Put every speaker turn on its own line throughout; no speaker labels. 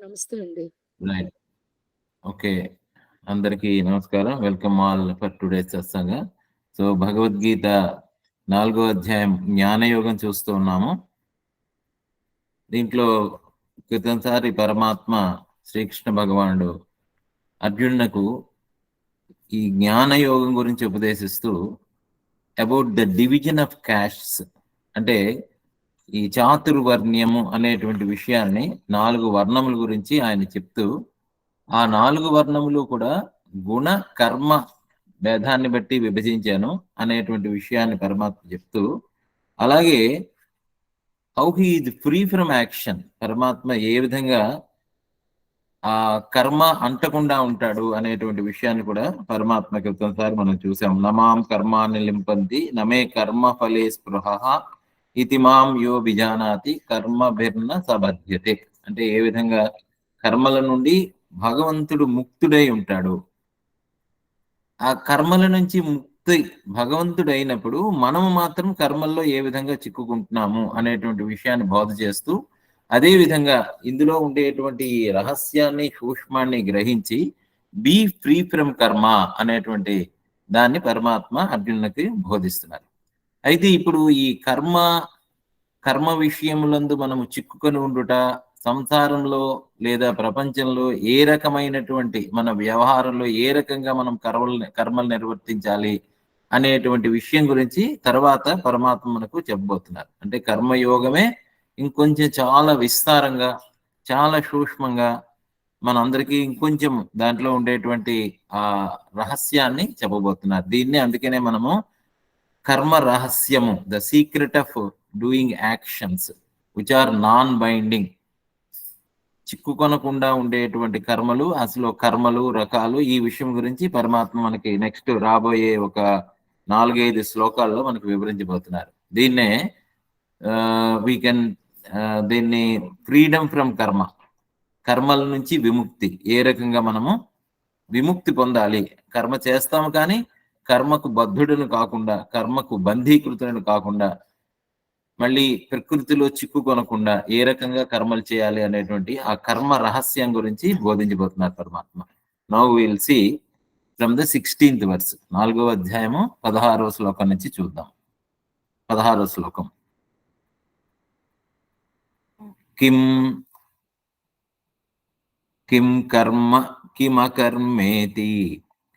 నమస్తే అండి.
Right. Okay. అందరికీ నమస్కారం. Welcome all for today's satsang. So Bhagavad Gita 4వ అధ్యాయం జ్ఞానయోగం చూస్తూ ఉన్నాము. దీంట్లో క్రితంసారి పరమాత్మ శ్రీకృష్ణ భగవానుడు అర్జునునకు ఈ జ్ఞానయోగం గురించి ఉపదేశిస్తూ about the division of castes, అంటే ఈ చాతుర్వర్ణ్యము అనేటువంటి విషయాన్ని 4 వర్ణముల గురించి ఆయన చెప్తూ, ఆ 4 వర్ణములు కూడా గుణ కర్మ భేదాన్ని బట్టి విభజించాను అనేటువంటి విషయాన్ని పరమాత్మ చెప్తూ, అలాగే how he is free from action, పరమాత్మ ఏ విధంగా ఆ కర్మ అంటకుండా ఉంటాడు అనేటువంటి విషయాన్ని కూడా పరమాత్మ క్రితంసారి మనం చూసాం. నమాం కర్మాన్ని లింపంతి నమే కర్మ ఫలే స్పృహ ఇతి మాం యో విజానాతి కర్మభిర్న సబధ్యతే. అంటే ఏ విధంగా కర్మల నుండి భగవంతుడు ముక్తుడై ఉంటాడు. ఆ కర్మల నుంచి ముక్తి భగవంతుడు అయినప్పుడు మనము మాత్రం కర్మల్లో ఏ విధంగా చిక్కుకుంటున్నాము అనేటువంటి విషయాన్ని బోధ చేస్తూ, అదే విధంగా ఇందులో ఉండేటువంటి రహస్యాన్ని సూక్ష్మాన్ని గ్రహించి బీ ఫ్రీ ఫ్రమ్ కర్మ అనేటువంటి దాన్ని పరమాత్మ అర్జునునికి బోధిస్తున్నారు. అయితే ఇప్పుడు ఈ కర్మ విషయములందు మనము చిక్కుకొని ఉండుట, సంసారంలో లేదా ప్రపంచంలో ఏ రకమైనటువంటి మన వ్యవహారంలో ఏ రకంగా మనం కర్మలు నిర్వర్తించాలి అనేటువంటి విషయం గురించి తర్వాత పరమాత్మ మనకు చెప్పబోతున్నారు. అంటే కర్మయోగమే ఇంకొంచెం చాలా విస్తారంగా, చాలా సూక్ష్మంగా మనందరికీ ఇంకొంచెం దాంట్లో ఉండేటువంటి ఆ రహస్యాన్ని చెప్పబోతున్నారు. దీన్ని అందుకనే మనము కర్మ రహస్యము, the secret of doing actions which are non binding, చిక్కుకొనకుండా ఉండేటువంటి కర్మలు, అసలు కర్మలు రకాలు, ఈ విషయం గురించి పరమాత్మ మనకి నెక్స్ట్ రాబోయే ఒక 4-5 శ్లోకాల్లో మనకు వివరించబోతున్నారు. దీన్నే దీన్ని ఫ్రీడమ్ ఫ్రమ్ కర్మ, కర్మల నుంచి విముక్తి, ఏ రకంగా మనము విముక్తి పొందాలి. కర్మ చేస్తాము కానీ కర్మకు బద్ధుడును కాకుండా, కర్మకు బంధీకృతులను కాకుండా, మళ్ళీ ప్రకృతిలో చిక్కుకొనకుండా ఏ రకంగా కర్మలు చేయాలి అనేటువంటి ఆ కర్మ రహస్యం గురించి బోధించబోతున్నారు పరమాత్మ. Now will see from the 16th verse, 4వ అధ్యాయము 16వ శ్లోకం నుంచి చూద్దాం. 16వ శ్లోకం. కిం కర్మ కిమకర్మేతి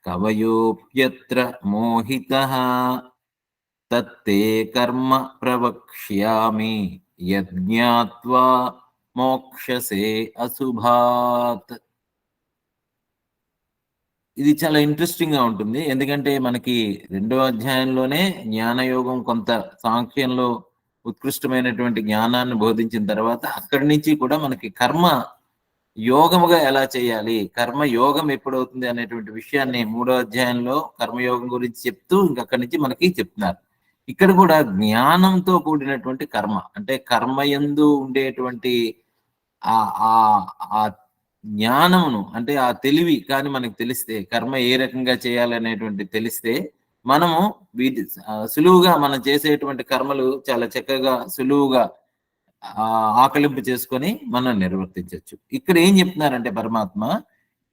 కవయోప్యత్ర మోహితః తత్తే కర్మ ప్రవక్ష్యామి యజ్ఞాత్వా మోక్షసే అశుభాత్. ఇది చాలా ఇంట్రెస్టింగ్ గా ఉంటుంది. ఎందుకంటే మనకి 2వ అధ్యాయంలోనే జ్ఞానయోగం కొంత సాంఖ్యంలో ఉత్కృష్టమైనటువంటి జ్ఞానాన్ని బోధించిన తర్వాత అక్కడి నుంచి కూడా మనకి కర్మ యోగముగా ఎలా చేయాలి, కర్మ యోగం ఎప్పుడవుతుంది అనేటువంటి విషయాన్ని 3వ అధ్యాయంలో కర్మయోగం గురించి చెప్తూ ఇంకక్కడి నుంచి మనకి చెప్తున్నారు. ఇక్కడ కూడా జ్ఞానంతో కూడినటువంటి కర్మ, అంటే కర్మయందు ఉండేటువంటి ఆ జ్ఞానమును, అంటే ఆ తెలివి కానీ మనకు తెలిస్తే, కర్మ ఏ రకంగా చేయాలనేటువంటి తెలిస్తే మనము సులువుగా మనం చేసేటువంటి కర్మలు చాలా చక్కగా సులువుగా ఆకలింపు చేసుకొని మనం నిర్వర్తించవచ్చు. ఇక్కడ ఏం చెప్తున్నారంటే పరమాత్మ,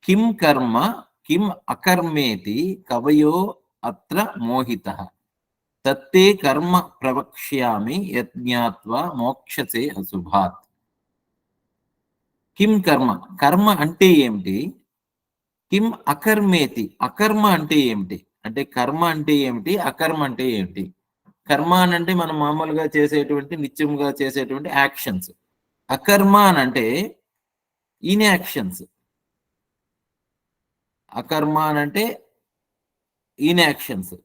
కిం కర్మ కిం అకర్మేతి కవయో అత్ర మోహితః తత్తే కర్మ ప్రవక్ష్యామి యజ్ఞాత్వా మోక్షసే అశుభాత్. కిం కర్మ, కర్మ అంటే ఏమిటి? కిం అకర్మేతి, అకర్మ అంటే ఏమిటి? అంటే కర్మ అంటే ఏమిటి, అకర్మ అంటే ఏమిటి? కర్మ అని అంటే మనం మామూలుగా చేసేటువంటి, నిత్యముగా చేసేటువంటి యాక్షన్స్. అకర్మ అని అంటే ఇన్యాక్షన్స్. అకర్మ అని అంటే ఇన్యాక్షన్స్.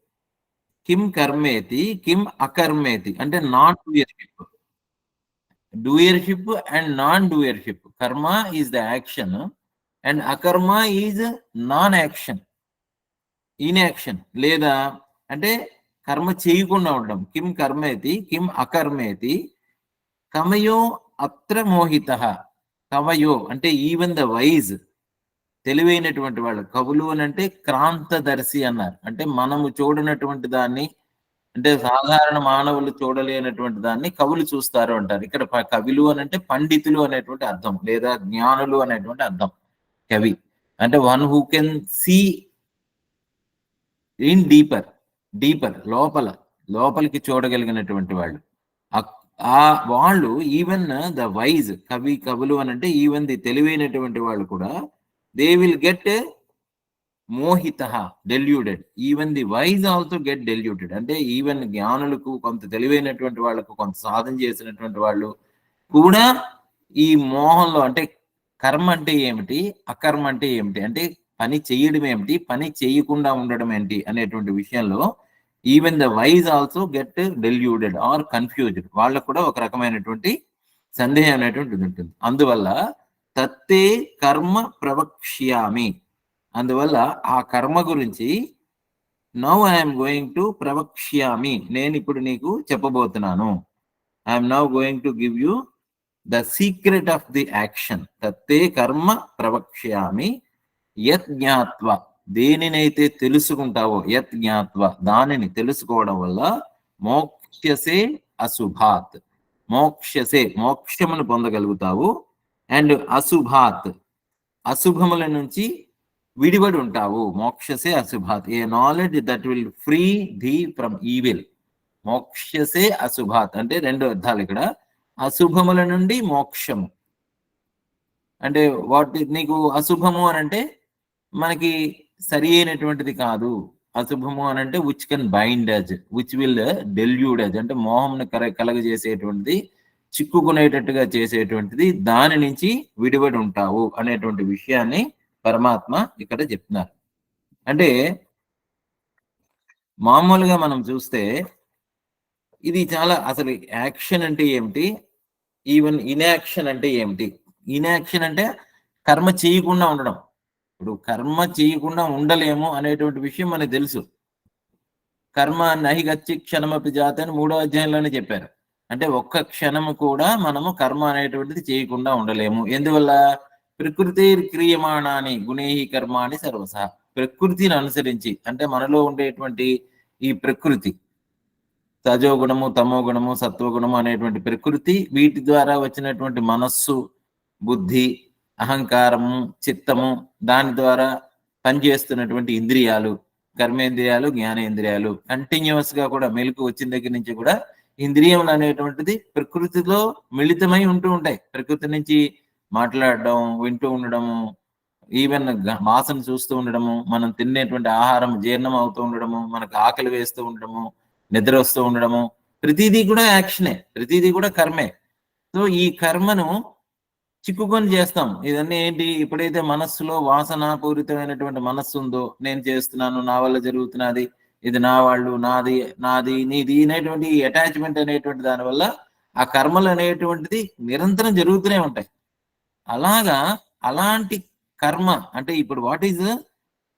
కిం కర్మేతి కిం అకర్మేతి అంటే non doership. Doership and non doership. కర్మ ఈజ్ ద యాక్షన్ అండ్ అకర్మ ఈజ్ నాన్ యాక్షన్, ఇన్యాక్షన్. లేదా అంటే కర్మ చేయకుండా ఉండడం. కిం కర్మేతి కిం అకర్మేతి కమయో అత్ర మోహితః. కవయో అంటే ఈవెన్ ద వైజ్, తెలివైనటువంటి వాళ్ళు. కవులు అని అంటే క్రాంతదర్శి అన్నారు. అంటే మనము చూడనటువంటి దాన్ని అంటే సాధారణ మానవులు చూడలేనటువంటి దాన్ని కవులు చూస్తారు అంటారు. ఇక్కడ కవులు అని అంటే పండితులు అనేటువంటి అర్థం, లేదా జ్ఞానులు అనేటువంటి అర్థం. కవి అంటే one who can see in deeper, deeper లోపలికి చూడగలిగినటువంటి వాళ్ళు. ఆ వాళ్ళు ఈవెన్ ద వైజ్, కవులు అని అంటే ఈవెన్ ది తెలివైనటువంటి వాళ్ళు కూడా they will get Mohita, deluded. Even the wise also get డెల్యూటెడ్. అంటే ఈవెన్ జ్ఞానులకు, కొంత తెలివైనటువంటి వాళ్ళకు, కొంత సాధన చేసినటువంటి వాళ్ళు కూడా ఈ మోహంలో, అంటే కర్మ అంటే ఏమిటి, అకర్మ అంటే ఏమిటి, అంటే పని చేయడం ఏమిటి, పని చేయకుండా ఉండడం ఏంటి అనేటువంటి విషయంలో even the wise also get deluded or confused. వాళ్ళకు కూడా ఒక రకమైనటువంటి సందేహం అనేటువంటిది ఉంటుంది. అందువల్ల తత్తే కర్మ ప్రవక్ష్యామి, అందువల్ల ఆ కర్మ గురించి నౌ ఐఎమ్ గోయింగ్ టు ప్రవక్ష్యామి, నేను ఇప్పుడు నీకు చెప్పబోతున్నాను. I'm now going to give you the secret of the action. తత్తే కర్మ ప్రవక్ష్యామి యత్ జ్ఞాత్వ, దేనినైతే తెలుసుకుంటావో, యత్ జ్ఞాత్వ, దానిని తెలుసుకోవడం వల్ల మోక్షసే అశుభాత్, మోక్షమును పొందగలుగుతావు. అండ్ అశుభాత్, అశుభముల నుంచి విడిబడి ఉంటావు. మోక్షసే అశుభాత్, a knowledge that will free thee from evil. మోక్షసే అశుభాత్ అంటే రెండు అర్థాలు ఇక్కడ. అశుభముల నుండి మోక్షము అంటే నీకు అశుభము అని అంటే మనకి సరి అయినటువంటిది కాదు. అశుభము అని అంటే which can bind us, which will delude us, అంటే మోహంను కలగజేసేటువంటిది, చిక్కుకునేటట్టుగా చేసేటువంటిది, దాని నుంచి విడిబడి ఉంటావు అనేటువంటి విషయాన్ని పరమాత్మ ఇక్కడ చెప్తున్నారు. అంటే మామూలుగా మనం చూస్తే ఇది చాలా, అసలు యాక్షన్ అంటే ఏమిటి, ఈవెన్ ఇన్యాక్షన్ అంటే ఏమిటి. ఇన్యాక్షన్ అంటే కర్మ చేయకుండా ఉండడం. ఇప్పుడు కర్మ చేయకుండా ఉండలేము అనేటువంటి విషయం మనకు తెలుసు. కర్మ నహి గచ్చి క్షణమపి జాత అని 3వ అధ్యాయంలోనే చెప్పారు. అంటే ఒక్క క్షణము కూడా మనము కర్మ అనేటువంటిది చేయకుండా ఉండలేము. ఎందువల్ల? ప్రకృతి క్రియమాణాన్ని గుణేహి కర్మాని సర్వస, ప్రకృతిని అనుసరించి, అంటే మనలో ఉండేటువంటి ఈ ప్రకృతి, తజోగుణము, తమోగుణము, సత్వగుణము అనేటువంటి ప్రకృతి, వీటి ద్వారా వచ్చినటువంటి మనస్సు, బుద్ధి, అహంకారము, చిత్తము, దాని ద్వారా పనిచేస్తున్నటువంటి ఇంద్రియాలు, కర్మేంద్రియాలు, జ్ఞానేంద్రియాలు, కంటిన్యూస్ గా కూడా మెలకు వచ్చిన దగ్గర నుంచి కూడా ఇంద్రియములు అనేటువంటిది ప్రకృతిలో మిళితమై ఉంటూ ఉంటాయి. ప్రకృతి నుంచి మాట్లాడడం, వింటూ ఉండడము, ఈవెన్ వాసన చూస్తూ ఉండడము, మనం తినేటువంటి ఆహారం జీర్ణం అవుతూ ఉండడము, మనకు ఆకలి వేస్తూ ఉండడము, నిద్ర వస్తూ ఉండడము, ప్రతిదీ కూడా యాక్షనే, ప్రతిదీ కూడా కర్మే. సో ఈ కర్మను చిక్కుకొని చేస్తాం. ఇదన్నీ ఏంటి, ఎప్పుడైతే మనస్సులో వాసనాపూరితమైనటువంటి మనస్సు ఉందో, నేను చేస్తున్నాను, నా వల్ల జరుగుతున్నది, ఇది నా వాళ్ళు, నాది నాది నీది అనేటువంటి అటాచ్మెంట్ అనేటువంటి దానివల్ల ఆ కర్మలు అనేటువంటిది నిరంతరం జరుగుతూనే ఉంటాయి. అలాగా అలాంటి కర్మ అంటే ఇప్పుడు వాట్ ఈజ్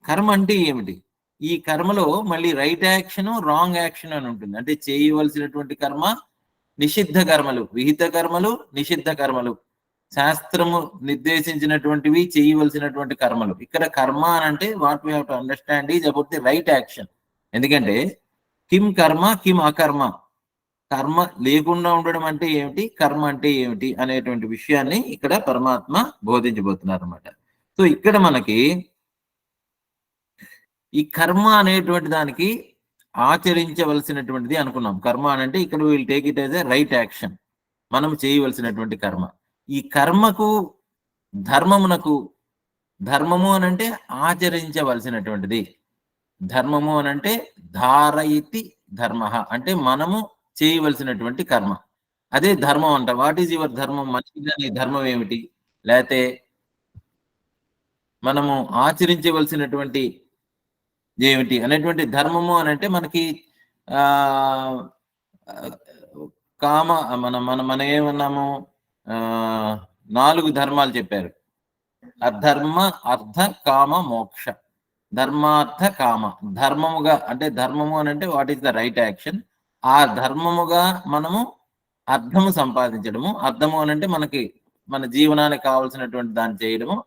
కర్మ అంటే ఏమిటి? ఈ కర్మలో మళ్ళీ రైట్ యాక్షన్, రాంగ్ యాక్షన్ అని ఉంటుంది. అంటే చేయవలసినటువంటి కర్మ, నిషిద్ధ కర్మలు, విహిత కర్మలు, నిషిద్ధ కర్మలు, శాస్త్రము నిర్దేశించినటువంటివి, చేయవలసినటువంటి కర్మలు. ఇక్కడ కర్మ అని అంటే what we have to understand is about the right action. ఎందుకంటే కిం కర్మ, కిం అకర్మ, కర్మ లేకుండా ఉండడం అంటే ఏమిటి, కర్మ అంటే ఏమిటి అనేటువంటి విషయాన్ని ఇక్కడ పరమాత్మ బోధించబోతున్నారు అనమాట. సో ఇక్కడ మనకి ఈ కర్మ అనేటువంటి దానికి ఆచరించవలసినటువంటిది అనుకున్నాం. కర్మ అని అంటే ఇక్కడ will take it as a right action, మనం చేయవలసినటువంటి కర్మ. ఈ కర్మకు, ధర్మమునకు, ధర్మము అని అంటే ఆచరించవలసినటువంటిది, ధర్మము అని అంటే ధారయితి ధర్మ, అంటే మనము చేయవలసినటువంటి కర్మ, అదే ధర్మం అంట. వాట్ ఈజ్ యువర్ ధర్మం? మనిషిగా ధర్మం ఏమిటి, లేకపోతే మనము ఆచరించవలసినటువంటి ఏమిటి అనేటువంటి ధర్మము అని అంటే మనకి ఆ కామ, మనం ఏమన్నాము, 4 ధర్మాలు చెప్పారు. అధర్మ, అర్థ, కామ, మోక్ష. ధర్మార్థ కామ, ధర్మముగా అంటే ధర్మము అని అంటే what is the right action. ఆ ధర్మముగా మనము అర్థము సంపాదించడము, అర్థము అని అంటే మనకి మన జీవనానికి కావలసినటువంటి దాన్ని చేయడము,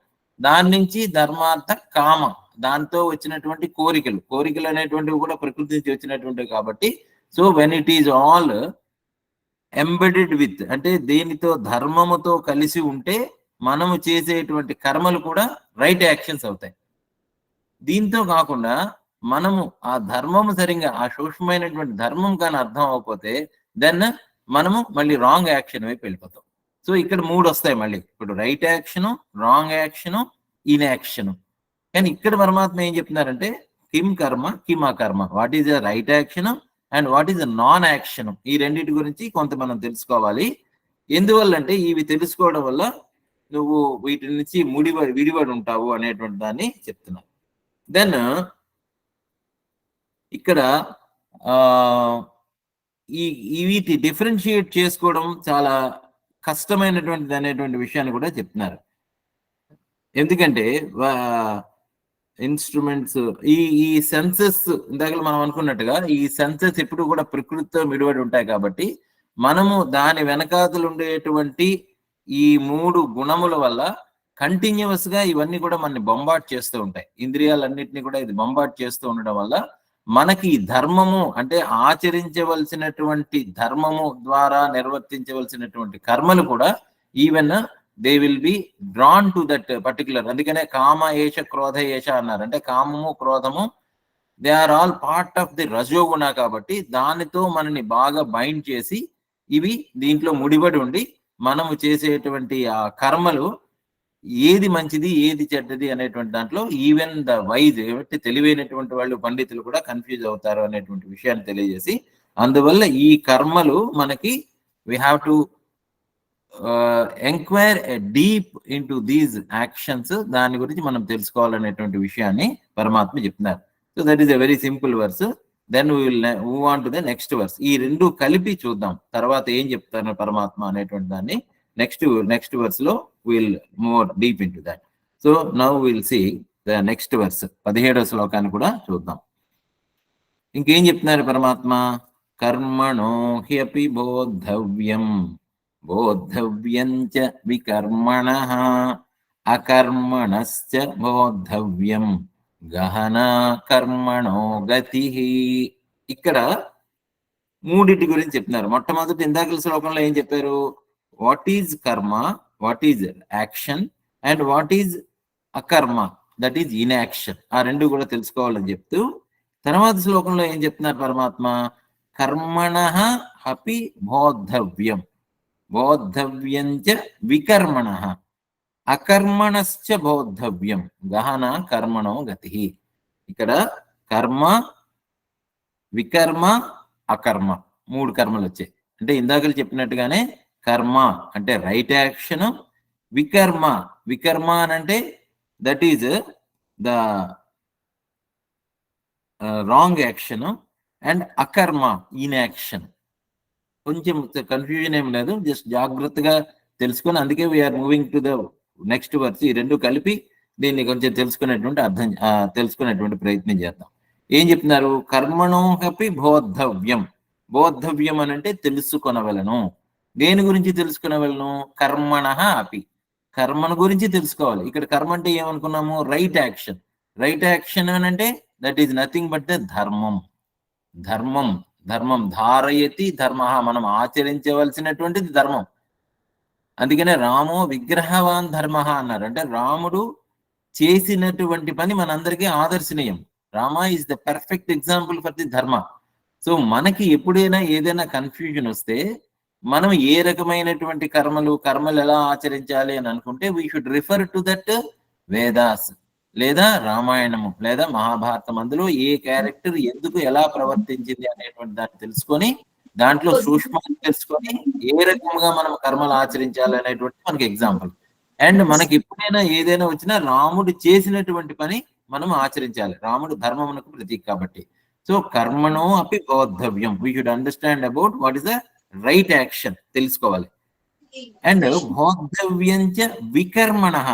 దాని నుంచి ధర్మార్థ కామ, దాంతో వచ్చినటువంటి కోరికలు అనేటువంటివి కూడా ప్రకృతి నుంచి వచ్చినటువంటివి కాబట్టి so when it is all embedded with, అంటే దేనితో ధర్మముతో కలిసి ఉంటే మనము చేసేటువంటి కర్మలు కూడా రైట్ యాక్షన్స్ అవుతాయి. దీంతో కాకుండా మనము ఆ ధర్మము సరిగ్గా, ఆ సూక్ష్మమైనటువంటి ధర్మం కానీ అర్థం అవ్వకపోతే దెన్ మనము మళ్ళీ రాంగ్ యాక్షన్ వైపు వెళ్ళిపోతాం. సో ఇక్కడ 3 వస్తాయి మళ్ళీ. ఇప్పుడు right action, wrong action, in action. కానీ ఇక్కడ పరమాత్మ ఏం చెప్తున్నారంటే కిం కర్మ, కిం అకర్మ, what is the right action and what is the non action. ఈ రెండింటి గురించి కొంత మనం తెలుసుకోవాలి. ఎందువల్లంటే ఇవి తెలుసుకోవడం వల్ల నువ్వు వీటి నుంచి విడిపడి ఉంటావు అనేటువంటి దాన్ని చెప్తున్నా. దెన్ ఇక్కడ వీటి డిఫరెన్షియేట్ చేసుకోవడం చాలా కష్టమైనటువంటిది అనేటువంటి విషయాన్ని కూడా చెప్తున్నారు. ఎందుకంటే ఇన్స్ట్రుమెంట్స్, ఈ సెన్సెస్ ఇందాక మనం అనుకున్నట్టుగా ఈ సెన్సెస్ ఎప్పుడు కూడా ప్రకృతితో మిడిపడి ఉంటాయి కాబట్టి మనము దాని వెనకాతలు ఉండేటువంటి ఈ 3 గుణముల వల్ల కంటిన్యూస్ గా ఇవన్నీ కూడా మనని బొంబాట్ చేస్తూ ఉంటాయి. ఇంద్రియాలన్నింటినీ కూడా ఇది బొంబాట్ చేస్తూ ఉండడం వల్ల మనకి ధర్మము అంటే ఆచరించవలసినటువంటి ధర్మము ద్వారా నిర్వర్తించవలసినటువంటి కర్మలు కూడా even they will be drawn to that particular. అందుకనే కామ ఏష క్రోధ ఏష అన్నారు. అంటే కామము క్రోధము they are all part of the రజోగుణ కాబట్టి దానితో మనని బాగా బైండ్ చేసి ఇవి దీంట్లో ముడిపడి ఉండి మనము చేసేటువంటి ఆ కర్మలు ఏది మంచిది ఏది చెడ్డది అనేటువంటి దాంట్లో ఈవెన్ ద వైజ్, ఏమంటే తెలివైనటువంటి వాళ్ళు పండితులు కూడా కన్ఫ్యూజ్ అవుతారు అనేటువంటి విషయాన్ని తెలియజేసి, అందువల్ల ఈ కర్మలు మనకి we have to enquire deep into these actions, దాని గురించి మనం తెలుసుకోవాలనేటువంటి విషయాన్ని పరమాత్మ చెప్తున్నారు. So that is a very simple verse. Then we will move on to the next verse. ఈ రెండు కలిపి చూద్దాం తర్వాత ఏం చెప్తారు పరమాత్మ అనేటువంటి దాన్ని నెక్స్ట్ వర్స్ లో will more deep into that. So now will see the next verse, 17వ శ్లోకాన్ని కూడా చూద్దాం. ఇంకేం చెప్తున్నారు పరమాత్మ? కర్మణో హ్యపి బోద్ధవ్యం బోద్ధవ్యం చ వికర్మణః అకర్మణశ్చ బోద్ధవ్యం గహనా కర్మణో గతి. ఇక్కడ మూడింటి గురించి చెప్తున్నారు. మొట్టమొదటి ఇందాకల శ్లోకంలో ఏం చెప్పారు? వాట్ ఈజ్ కర్మ, what is action and what is అకర్మ, దట్ ఈజ్ ఇన్యాక్షన్. ఆ రెండు కూడా తెలుసుకోవాలని చెప్తూ తర్వాత శ్లోకంలో ఏం చెప్తున్నారు పరమాత్మ? కర్మణః అపి బోద్ధవ్యం బోద్ధవ్యం చ వికర్మణః అకర్మణశ్చ బోద్ధవ్యం గహన కర్మణో గతి. ఇక్కడ కర్మ, వికర్మ, అకర్మ 3 కర్మలు వచ్చాయి. అంటే ఇందాకలు చెప్పినట్టుగానే కర్మ అంటే రైట్ యాక్షన్, వికర్మ అని అంటే that is the wrong action and అకర్మ ఇన్ యాక్షన్. కొంచెం కన్ఫ్యూజన్ ఏం లేదు, జస్ట్ జాగ్రత్తగా తెలుసుకొని, అందుకే we're moving to the next verse. ఈ రెండు కలిపి దీన్ని కొంచెం తెలుసుకునేటువంటి ప్రయత్నం చేద్దాం. ఏం చెప్తున్నారు? కర్మణోహపి బోద్ధవ్యం. బోద్ధవ్యం అని అంటే తెలుసుకొనవలను. దేని గురించి తెలుసుకునేవలను? కర్మణః అపి, కర్మను గురించి తెలుసుకోవాలి. ఇక్కడ కర్మ అంటే ఏమనుకున్నాము? Right action. రైట్ యాక్షన్ అని అంటే that is nothing but the ధర్మం. ధర్మం ధారయతి ధర్మ, మనం ఆచరించవలసినటువంటిది ధర్మం. అందుకనే రామో విగ్రహవాన్ ధర్మ అన్నారు. అంటే రాముడు చేసినటువంటి పని మనందరికీ ఆదర్శనీయం. Rama is the perfect example for the dharma. So మనకి ఎప్పుడైనా ఏదైనా కన్ఫ్యూజన్ వస్తే మనం ఏ రకమైనటువంటి కర్మలు ఎలా ఆచరించాలి అని అనుకుంటే we should refer to that Vedas లేదా రామాయణము లేదా మహాభారతం. అందులో ఏ క్యారెక్టర్ ఎందుకు ఎలా ప్రవర్తించింది అనేటువంటి దాన్ని తెలుసుకొని దాంట్లో సూక్ష్మాన్ని తెలుసుకొని ఏ రకంగా మనం కర్మలు ఆచరించాలి అనేటువంటి మనకి ఎగ్జాంపుల్. అండ్ మనకి ఎప్పుడైనా ఏదైనా వచ్చినా రాముడు చేసినటువంటి పని మనం ఆచరించాలి. రాముడు ధర్మమునకు ప్రతీక కాబట్టి. సో కర్మణో అపి బోద్ధవ్యం, we should understand about what is the right action, తెలుసుకోవాలి. అండ్ బోద్ధవ్యం చ వికర్మణః.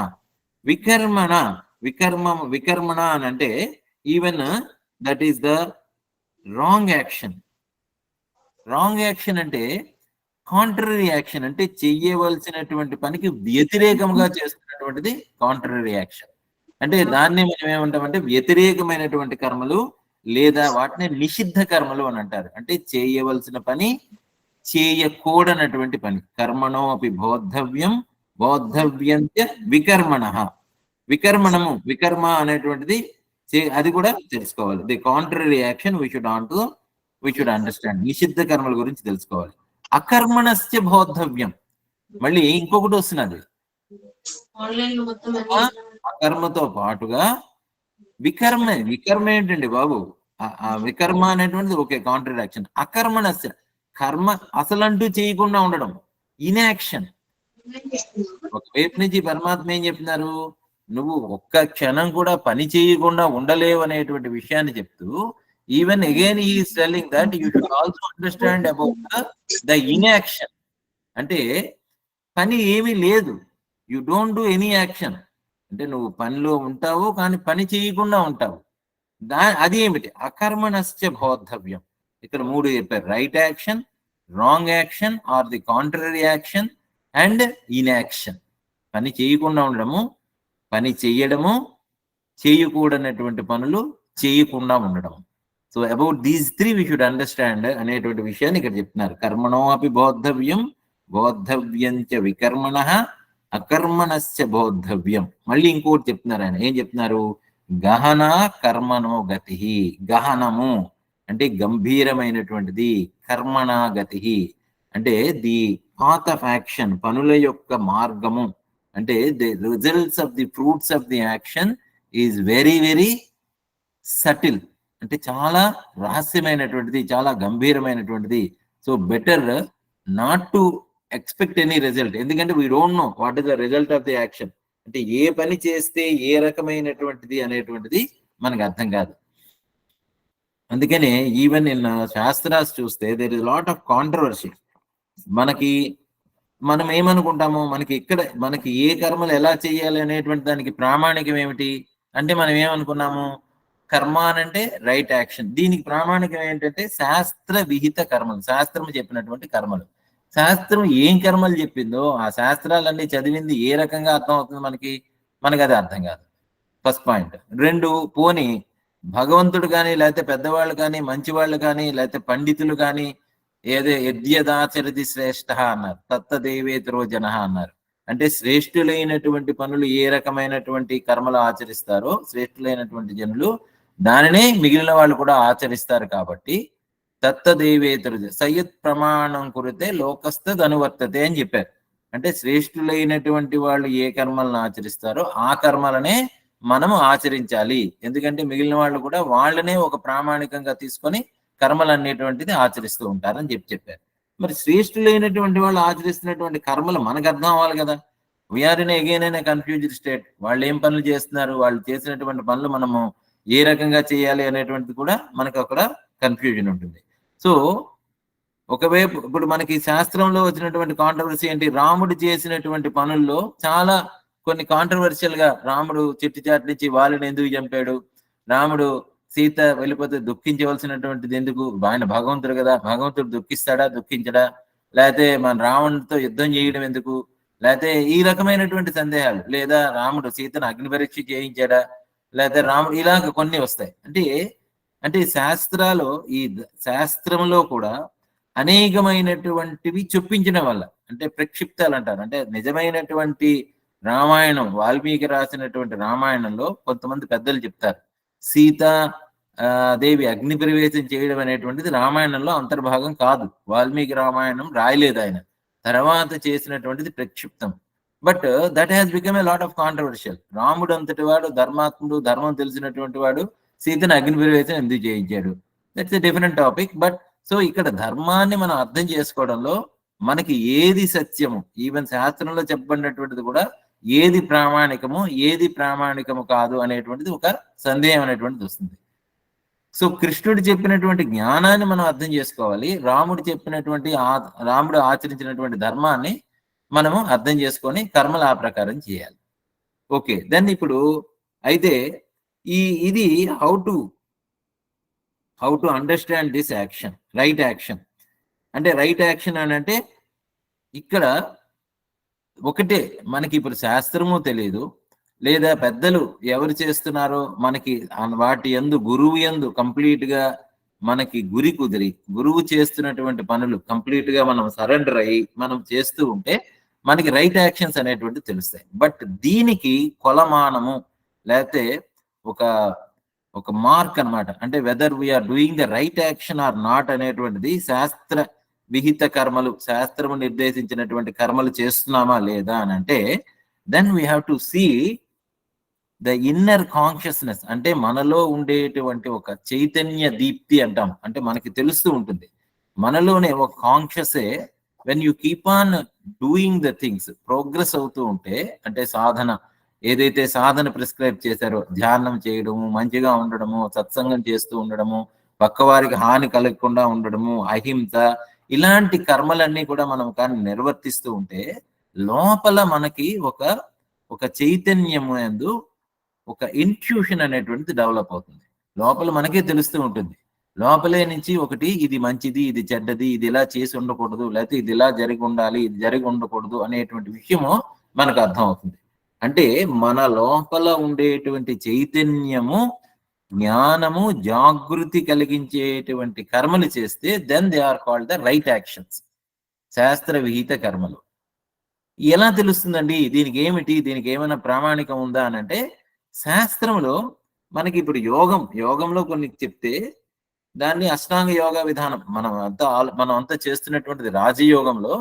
వికర్మణ అని అంటే even that is the wrong action. Wrong action అంటే కాంట్రరీ యాక్షన్, అంటే చెయ్యవలసినటువంటి పనికి వ్యతిరేకంగా చేస్తున్నటువంటిది కాంట్రరీ యాక్షన్. అంటే దాన్ని మనం ఏమంటామంటే వ్యతిరేకమైనటువంటి కర్మలు లేదా వాటిని నిషిద్ధ కర్మలు అని అంటారు. అంటే చేయవలసిన పని చేయకూడనటువంటి పని. కర్మణో అపి బోద్ధవ్యం బోద్ధవ్యంత్య వికర్మణ. వికర్మ అనేటువంటిది అది కూడా తెలుసుకోవాలి. The contrary action we should understand. నిషిద్ధ కర్మల గురించి తెలుసుకోవాలి. అకర్మణస్య బోద్ధవ్యం, మళ్ళీ ఇంకొకటి వస్తున్నది. అకర్మతో పాటుగా వికర్మ ఏంటండి బాబు? ఆ వికర్మ అనేటువంటిది ఓకే, కాంట్రరీ యాక్షన్. అకర్మణస్య, కర్మ అసలంటూ చేయకుండా ఉండడం, ఇన్యాక్షన్. ఒకవైపు నుంచి పరమాత్మ ఏం చెప్తున్నారు? నువ్వు ఒక్క క్షణం కూడా పని చేయకుండా ఉండలేవు అనేటువంటి విషయాన్ని చెప్తూ, even again he is telling that you should also understand about the inaction. అంటే పని ఏమీ లేదు, you don't do any action. అంటే నువ్వు పనిలో ఉంటావు కానీ పని చేయకుండా ఉంటావు. అది ఏమిటి? అకర్మణశ్చ బోద్ధవ్యం. ఇక్కడ 3 చెప్పారు: right action, wrong action or the contrary action, and inaction. పని చేయకుండా ఉండడము, పని చేయడము, చేయకూడనటువంటి పనులు చేయకుండా ఉండడం. So about these 3 we should understand అనేటువంటి విషయాన్ని ఇక్కడ చెప్తున్నారు. కర్మణో అపి బోద్ధవ్యం బోద్ధవ్యంచ వికర్మణ అకర్మణశ్చ బోద్ధవ్యం. మళ్ళీ ఇంకోటి చెప్తున్నారు ఆయన. ఏం చెప్తున్నారు? గహన కర్మణో గతి. గహనము అంటే గంభీరమైనటువంటిది, కర్మణా గతి అంటే ది పాత్ ఆఫ్ యాక్షన్, పనుల యొక్క మార్గము. అంటే the results of the fruits of the action is very very subtle, అంటే చాలా రహస్యమైనటువంటిది, చాలా గంభీరమైనటువంటిది. So better not to expect any result. ఎందుకంటే we don't know what is the result of the action. అంటే ఏ పని చేస్తే ఏ రకమైనటువంటిది అనేటువంటిది మనకు అర్థం కాదు. అందుకనే ఈవెన్ ఇన్ శాస్త్రాస్ చూస్తే there is lot of controversy. మనం ఏమనుకుంటాము, మనకి ఏ కర్మలు ఎలా చేయాలి అనేటువంటి దానికి ప్రామాణికం ఏమిటి అంటే, మనం ఏమనుకున్నాము, కర్మ అంటే రైట్ యాక్షన్. దీనికి ప్రామాణికం ఏంటంటే శాస్త్ర విహిత కర్మలు, శాస్త్రం చెప్పినటువంటి కర్మలు. శాస్త్రం ఏం కర్మలు చెప్పిందో ఆ శాస్త్రాలన్నీ చదివింది ఏ రకంగా అర్థం అవుతుంది మనకి అది అర్థం కాదు. First point. 2, పోని భగవంతుడు కానీ, లేకపోతే పెద్దవాళ్ళు కానీ, మంచి వాళ్ళు కానీ, లేకపోతే పండితులు కానీ ఏదో యద్యదాచరతి శ్రేష్ఠ అన్నారు, తత్తదేవేతరో జన అన్నారు. అంటే శ్రేష్ఠులైనటువంటి పనులు ఏ రకమైనటువంటి కర్మలు ఆచరిస్తారో శ్రేష్ఠులైనటువంటి జనులు దానినే మిగిలిన వాళ్ళు కూడా ఆచరిస్తారు. కాబట్టి తత్తదేవేతరు సయ్యత్ ప్రమాణం కురితే లోకస్తద్ అనువర్తతే అని చెప్పారు. అంటే శ్రేష్ఠులైనటువంటి వాళ్ళు ఏ కర్మలను ఆచరిస్తారో ఆ కర్మలనే మనము ఆచరించాలి. ఎందుకంటే మిగిలిన వాళ్ళు కూడా వాళ్ళనే ఒక ప్రామాణికంగా తీసుకొని కర్మలు అనేటువంటిది ఆచరిస్తూ ఉంటారని చెప్పారు. మరి శ్రేష్ఠులైనటువంటి వాళ్ళు ఆచరిస్తున్నటువంటి కర్మలు మనకు అర్థం అవ్వాలి కదా. We're in again in confused state. వాళ్ళు ఏం పనులు చేస్తున్నారు, వాళ్ళు చేసినటువంటి పనులు మనము ఏ రకంగా చేయాలి అనేటువంటిది కూడా మనకు అక్కడ కన్ఫ్యూజన్ ఉంటుంది. సో ఒకవైపు ఇప్పుడు మనకి శాస్త్రంలో వచ్చినటువంటి కాంట్రవర్సీ ఏంటి, రాముడు చేసినటువంటి పనుల్లో చాలా కొన్ని కాంట్రవర్షియల్ గా, రాముడు చెట్టు చాటు నుంచి వాళ్ళని ఎందుకు చంపాడు, రాముడు సీత వెళ్ళిపోతే దుఃఖించవలసినటువంటిది ఎందుకు, ఆయన భగవంతుడు కదా, భగవంతుడు దుఃఖిస్తాడా దుఃఖించడా, లేకపోతే మన రావణుడితో యుద్ధం చేయడం ఎందుకు, లేకపోతే ఈ రకమైనటువంటి సందేహాలు, లేదా రాముడు సీతను అగ్ని పరీక్ష చేయించాడా, లేకపోతే రాముడు, ఇలాగ కొన్ని వస్తాయి. అంటే ఈ శాస్త్రంలో కూడా అనేకమైనటువంటివి చొప్పించడం వల్ల, అంటే ప్రక్షిప్తాలు అంటారు, అంటే నిజమైనటువంటి రామాయణం, వాల్మీకి రాసినటువంటి రామాయణంలో కొంతమంది పెద్దలు చెప్తారు సీత దేవి అగ్ని ప్రవేశం చేయడం అనేటువంటిది రామాయణంలో అంతర్భాగం కాదు. వాల్మీకి రామాయణం రాయలేదు ఆయన, తర్వాత చేసినటువంటిది ప్రక్షిప్తం. But that has become a lot of controversial. రాముడు అంతటి వాడు, ధర్మాత్ముడు, ధర్మం తెలిసినటువంటి వాడు సీతను అగ్ని ప్రవేశం ఎందుకు చేయించాడు, that's a different topic. But so ఇక్కడ ధర్మాన్ని మనం అర్థం చేసుకోవడంలో మనకి ఏది సత్యము, ఈవెన్ శాస్త్రంలో చెప్పబడినటువంటిది కూడా ఏది ప్రామాణికము కాదు అనేటువంటిది ఒక సందేహం అనేటువంటిది వస్తుంది. సో కృష్ణుడు చెప్పినటువంటి జ్ఞానాన్ని మనం అర్థం చేసుకోవాలి, రాముడు ఆచరించినటువంటి ధర్మాన్ని మనము అర్థం చేసుకొని కర్మలు ఆ ప్రకారం చేయాలి. ఓకే, దెన్ ఇప్పుడు అయితే ఇది how to understand this action, right action. అంటే రైట్ యాక్షన్ అని అంటే ఇక్కడ ఒకటే, మనకి ఇప్పుడు శాస్త్రము తెలియదు, లేదా పెద్దలు ఎవరు చేస్తున్నారో మనకి వాటి యందు గురువు యందు కంప్లీట్ గా మనకి గురి కుదిరి గురువు చేస్తున్నటువంటి పనులు కంప్లీట్ గా మనం సరెండర్ అయ్యి మనం చేస్తూ ఉంటే మనకి రైట్ యాక్షన్స్ అనేటువంటి తెలుస్తాయి. బట్ దీనికి కొలమానము లేకపోతే ఒక ఒక మార్క్ అన్నమాట. అంటే whether we're doing the right action or not అనేటువంటిది శాస్త్ర విహిత కర్మలు, శాస్త్రము నిర్దేశించినటువంటి కర్మలు చేస్తున్నామా లేదా అని అంటే then we have to see the inner consciousness. అంటే మనలో ఉండేటువంటి ఒక చైతన్య దీప్తి అంటాం. అంటే మనకి తెలుస్తూ ఉంటుంది మనలోనే ఒక కాన్షియసే. When you keep on doing the things, progress అవుతూ ఉంటే, అంటే సాధన ఏదైతే సాధన ప్రిస్క్రైబ్ చేశారో, ధ్యానం చేయడము, మంచిగా ఉండడము, సత్సంగం చేస్తూ ఉండడము, పక్కవారికి హాని కలగకుండా ఉండడము, అహింస, ఇలాంటి కర్మలన్నీ కూడా మనం కానీ నిర్వర్తిస్తూ ఉంటే లోపల మనకి ఒక చైతన్యము యందు ఒక ఇంట్యూషన్ అనేటువంటిది డెవలప్ అవుతుంది. లోపల మనకే తెలుస్తూ ఉంటుంది. లోపలే నుంచి ఒకటి ఇది మంచిది, ఇది చెడ్డది, ఇది ఇలా చేసి ఉండకూడదు, లేకపోతే ఇది ఇలా జరిగి ఉండాలి, ఇది జరిగి ఉండకూడదు అనేటువంటి విషయము మనకు అర్థం అవుతుంది. అంటే మన లోపల ఉండేటువంటి చైతన్యము, జ్ఞానము, జాగృతి కలిగించేటువంటి కర్మలు చేస్తే then they are called the right actions, శాస్త్ర విహిత కర్మలు. ఎలా తెలుస్తుందండి దీనికి ఏమిటి, దీనికి ఏమైనా ప్రామాణికం ఉందా అని అంటే శాస్త్రంలో మనకి ఇప్పుడు యోగంలో కొన్ని చెప్తే దాన్ని అష్టాంగ యోగ విధానం మనం అంతా చేస్తున్నటువంటిది రాజయోగంలో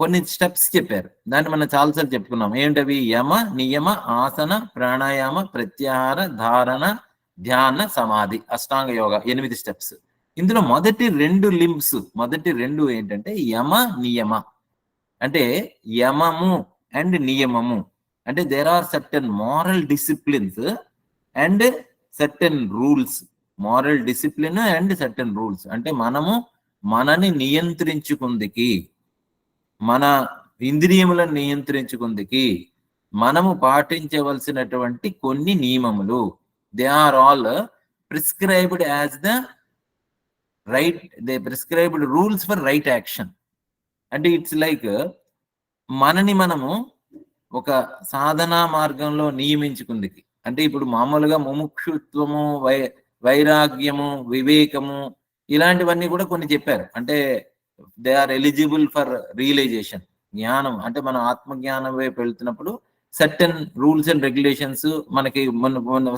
కొన్ని స్టెప్స్ చెప్పారు. దాన్ని మనం చాలాసార్లు చెప్పుకున్నాం. ఏంటవి? యమ, నియమ, ఆసన, ప్రాణాయామ, ప్రత్యాహార, ధారణ, ధ్యాన, సమాధి, అష్టాంగ యోగ 8 స్టెప్స్. ఇందులో మొదటి 2 లింబ్స్, మొదటి 2 ఏంటంటే యమ, నియమ. అంటే యమము అండ్ నియమము అంటే there are certain moral disciplines and certain rules. Moral discipline and certain rules అంటే మనని నియంత్రించుకుందికి, మన ఇంద్రియములను నియంత్రించుకుందికి మనము పాటించవలసినటువంటి కొన్ని నియమములు. They are all prescribed as the right, they prescribed rules for right action. అంటే ఇట్స్ లైక్ మనని మనము ఒక సాధనా మార్గంలో నియమించుకుందికి. అంటే ఇప్పుడు మామూలుగా ముముక్షుత్వము, వైరాగ్యము, వివేకము, ఇలాంటివన్నీ కూడా కొన్ని చెప్పారు. అంటే they are eligible for realisation. జ్ఞానం అంటే మనం ఆత్మజ్ఞానం వైపు వెళ్తున్నప్పుడు సర్టెన్ రూల్స్ అండ్ రెగ్యులేషన్స్ మనకి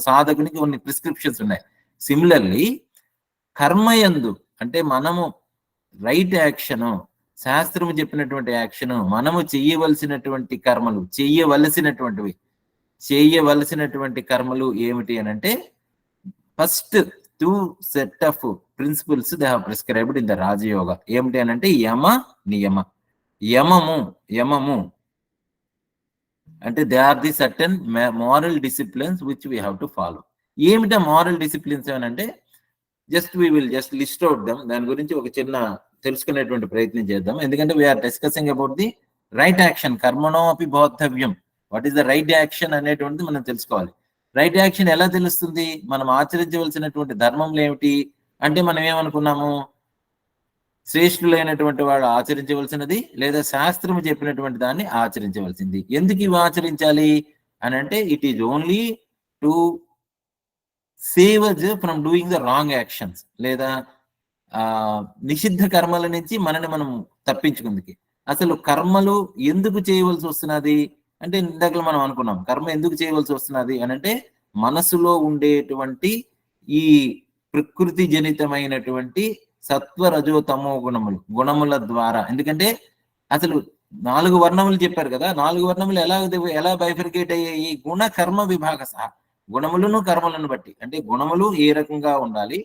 సాధకునికి కొన్ని ప్రిస్క్రిప్షన్స్ ఉన్నాయి. సిమిలర్లీ కర్మయందు అంటే మనము రైట్ యాక్షను, శాస్త్రము చెప్పినటువంటి యాక్షను, మనము చేయవలసినటువంటి కర్మలు, చేయవలసినటువంటి కర్మలు ఏమిటి అని అంటే first 2 set of principles they have prescribed in the Rajayoga. ఏమిటి అని అంటే యమ, నియమ. యమము అంటే they are the certain moral disciplines which we have to follow. ఏమిటా మారల్ డిసిప్లిన్స్ అని అంటే we will just list out them. దాని గురించి ఒక చిన్న తెలుసుకునేటువంటి ప్రయత్నం చేద్దాం. ఎందుకంటే we're discussing about the right action. కర్మణో అపి బోద్ధవ్యం. What is the right action అనేటువంటిది మనం తెలుసుకోవాలి. రైట్ యాక్షన్ ఎలా తెలుస్తుంది? మనం ఆచరించవలసినటువంటి ధర్మములు ఏమిటి అంటే మనం ఏమనుకున్నాము? శ్రేష్ఠులైనటువంటి వాడు ఆచరించవలసినది లేదా శాస్త్రము చెప్పినటువంటి దాన్ని ఆచరించవలసింది. ఎందుకు ఇవి ఆచరించాలి అని అంటే it is only to save us from doing the wrong actions, లేదా నిషిద్ధ కర్మల నుంచి మనని మనం తప్పించుకుందికి. అసలు కర్మలు ఎందుకు చేయవలసి వస్తున్నది అంటే ఇందాక మనం అనుకున్నాం. కర్మ ఎందుకు చేయవలసి వస్తున్నది అని అంటే మనసులో ఉండేటువంటి ఈ ప్రకృతి జనితమైనటువంటి సత్వ, రజో, తమో గుణముల ద్వారా. ఎందుకంటే అసలు 4 వర్ణములు చెప్పారు కదా, 4 వర్ణములు ఎలా బైఫర్కేట్ అయ్యాయి? గుణ కర్మ విభాగ సహా, గుణములను కర్మలను బట్టి. అంటే గుణములు ఏ రకంగా ఉండాలి,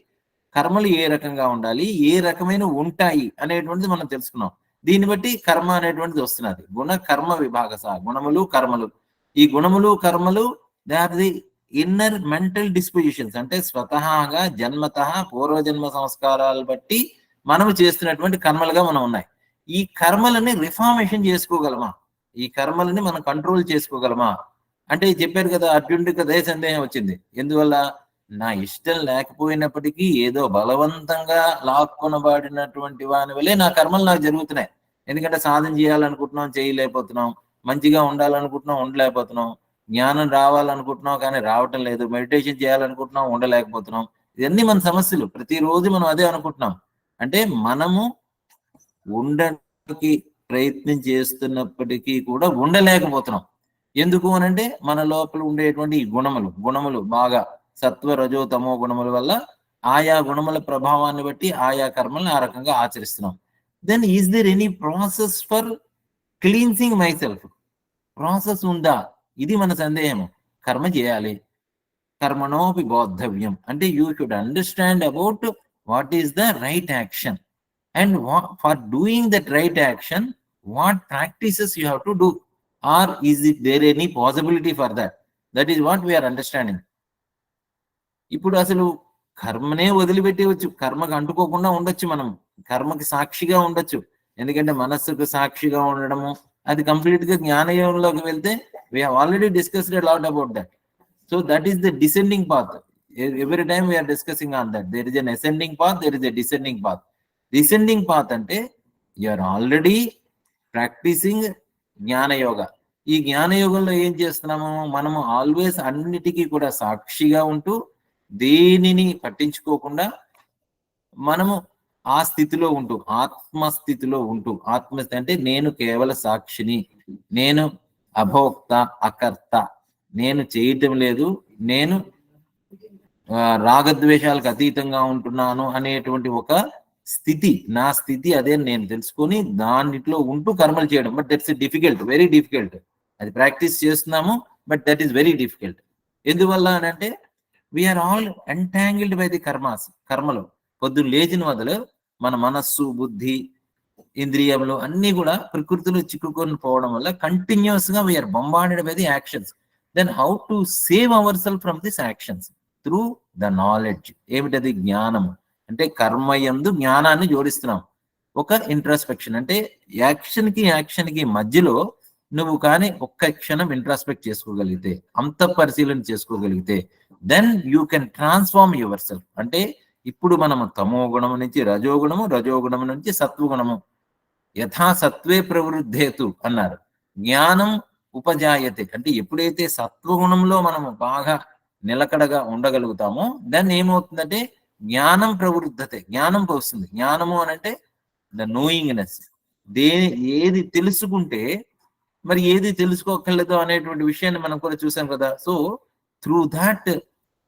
కర్మలు ఏ రకంగా ఉండాలి, ఏ రకమైన ఉంటాయి అనేటువంటిది మనం తెలుసుకున్నాం. దీన్ని బట్టి కర్మ అనేటువంటిది వస్తున్నది. గుణ కర్మ విభాగ సహా, గుణములు, కర్మలు. ఈ గుణములు, కర్మలు they are the inner mental dispositions. అంటే స్వతహాగా జన్మత పూర్వజన్మ సంస్కారాలు బట్టి మనము చేస్తున్నటువంటి కర్మలుగా మనం ఉన్నాయి. ఈ కర్మలని రిఫార్మేషన్ చేసుకోగలమా? ఈ కర్మలని మనం కంట్రోల్ చేసుకోగలమా అంటే చెప్పారు కదా, అర్జునుడికి అదే సందేహం వచ్చింది. ఎందువల్ల? నా ఇష్టం లేకపోయినప్పటికీ ఏదో బలవంతంగా లాక్కొనబడినటువంటి వాని వల్లే నా కర్మలు నాకు జరుగుతున్నాయి. ఎందుకంటే సాధన చేయాలనుకుంటున్నాం, చేయలేకపోతున్నాం. మంచిగా ఉండాలనుకుంటున్నాం, ఉండలేకపోతున్నాం. జ్ఞానం రావాలనుకుంటున్నాం కానీ రావటం లేదు. మెడిటేషన్ చేయాలనుకుంటున్నాం, ఉండలేకపోతున్నాం. ఇవన్నీ మన సమస్యలు. ప్రతిరోజు మనం అదే అనుకుంటున్నాం. అంటే మనము ఉండడానికి ప్రయత్నం చేస్తున్నప్పటికీ కూడా ఉండలేకపోతున్నాం. ఎందుకు అనంటే మన లోపల ఉండేటువంటి ఈ గుణములు బాగా సత్వ రజో తమో గుణముల వల్ల ఆయా గుణముల ప్రభావాన్ని బట్టి ఆయా కర్మల్ని ఆ రకంగా ఆచరిస్తున్నాం. Then is there any process for cleansing my self? Process ఉందా? ఇది మన సందేహము. కర్మ చేయాలి, కర్మణోపి బోద్ధవ్యం అంటే you should understand about what is the right action and for doing that right action what practices you have to do, or is it there any possibility for that? That is what we're understanding. ఇప్పుడు అసలు కర్మనే వదిలిపెట్టేవచ్చు, కర్మకు అంటుకోకుండా ఉండొచ్చు, మనం కర్మకి సాక్షిగా ఉండొచ్చు. ఎందుకంటే మనస్సుకు సాక్షిగా ఉండడము అది కంప్లీట్ గా జ్ఞానయోగంలోకి వెళ్తే we have already discussed a lot about that. So that is the descending path. Every time we are discussing on that, there is an ascending path, there is a descending path. Descending path ante you are already practicing జ్ఞాన యోగ. ఈ జ్ఞాన యోగంలో ఏం చేస్తున్నాము, మనము always అన్నిటికీ కూడా సాక్షిగా ఉంటూ దేనిని పట్టించుకోకుండా మనము ఆ స్థితిలో ఉంటూ ఆత్మస్థితిలో ఉంటూ, ఆత్మస్థితి అంటే నేను కేవల సాక్షిని, నేను అభోక్త అకర్త, నేను చేయటం లేదు, నేను రాగద్వేషాలకు అతీతంగా ఉంటున్నాను అనేటువంటి ఒక స్థితి, నా స్థితి అదే నేను తెలుసుకొని దానిట్లో ఉంటూ కర్మలు చేయడం. But that's difficult, very difficult. అది ప్రాక్టీస్ చేస్తున్నాము, but that is very difficult. ఎందువల్ల అని అంటే we're all entangled by the karmas. కర్మలు పొద్దున్న లేచిన మొదలు మన మనస్సు, బుద్ధి, ఇంద్రియములు అన్ని కూడా ప్రకృతిలో చిక్కుకొని పోవడం వల్ల కంటిన్యూస్ గా we're bombarded by the actions. Then how to save our self from this actions? Through the knowledge. ఏమిటది? జ్ఞానము. అంటే కర్మయందు జ్ఞానాన్ని జోడిస్తున్నాం. ఒక ఇంట్రాస్పెక్షన్ అంటే యాక్షన్ కి మధ్యలో నువ్వు కానీ ఒక్క క్షణం ఇంట్రాస్పెక్ట్ చేసుకోగలిగితే, అంత పరిశీలన చేసుకోగలిగితే, then you can transform your self. అంటే ఇప్పుడు మనము తమో గుణము నుంచి రజోగుణము నుంచి సత్వగుణము, యథా సత్వే ప్రవృద్ధేతు అన్నారు. జ్ఞానం ఉపజాయతే అంటే ఎప్పుడైతే సత్వగుణంలో మనము బాగా నిలకడగా ఉండగలుగుతామో దెన్ ఏమవుతుందంటే జ్ఞానం ప్రవృద్ధతే, జ్ఞానం వస్తుంది. జ్ఞానము అని అంటే ద నోయింగ్నెస్. ఏది తెలుసుకుంటే మరి ఏది తెలుసుకోకర్లేదు అనేటువంటి విషయాన్ని మనం కూడా చూసాం కదా. సో త్రూ దాట్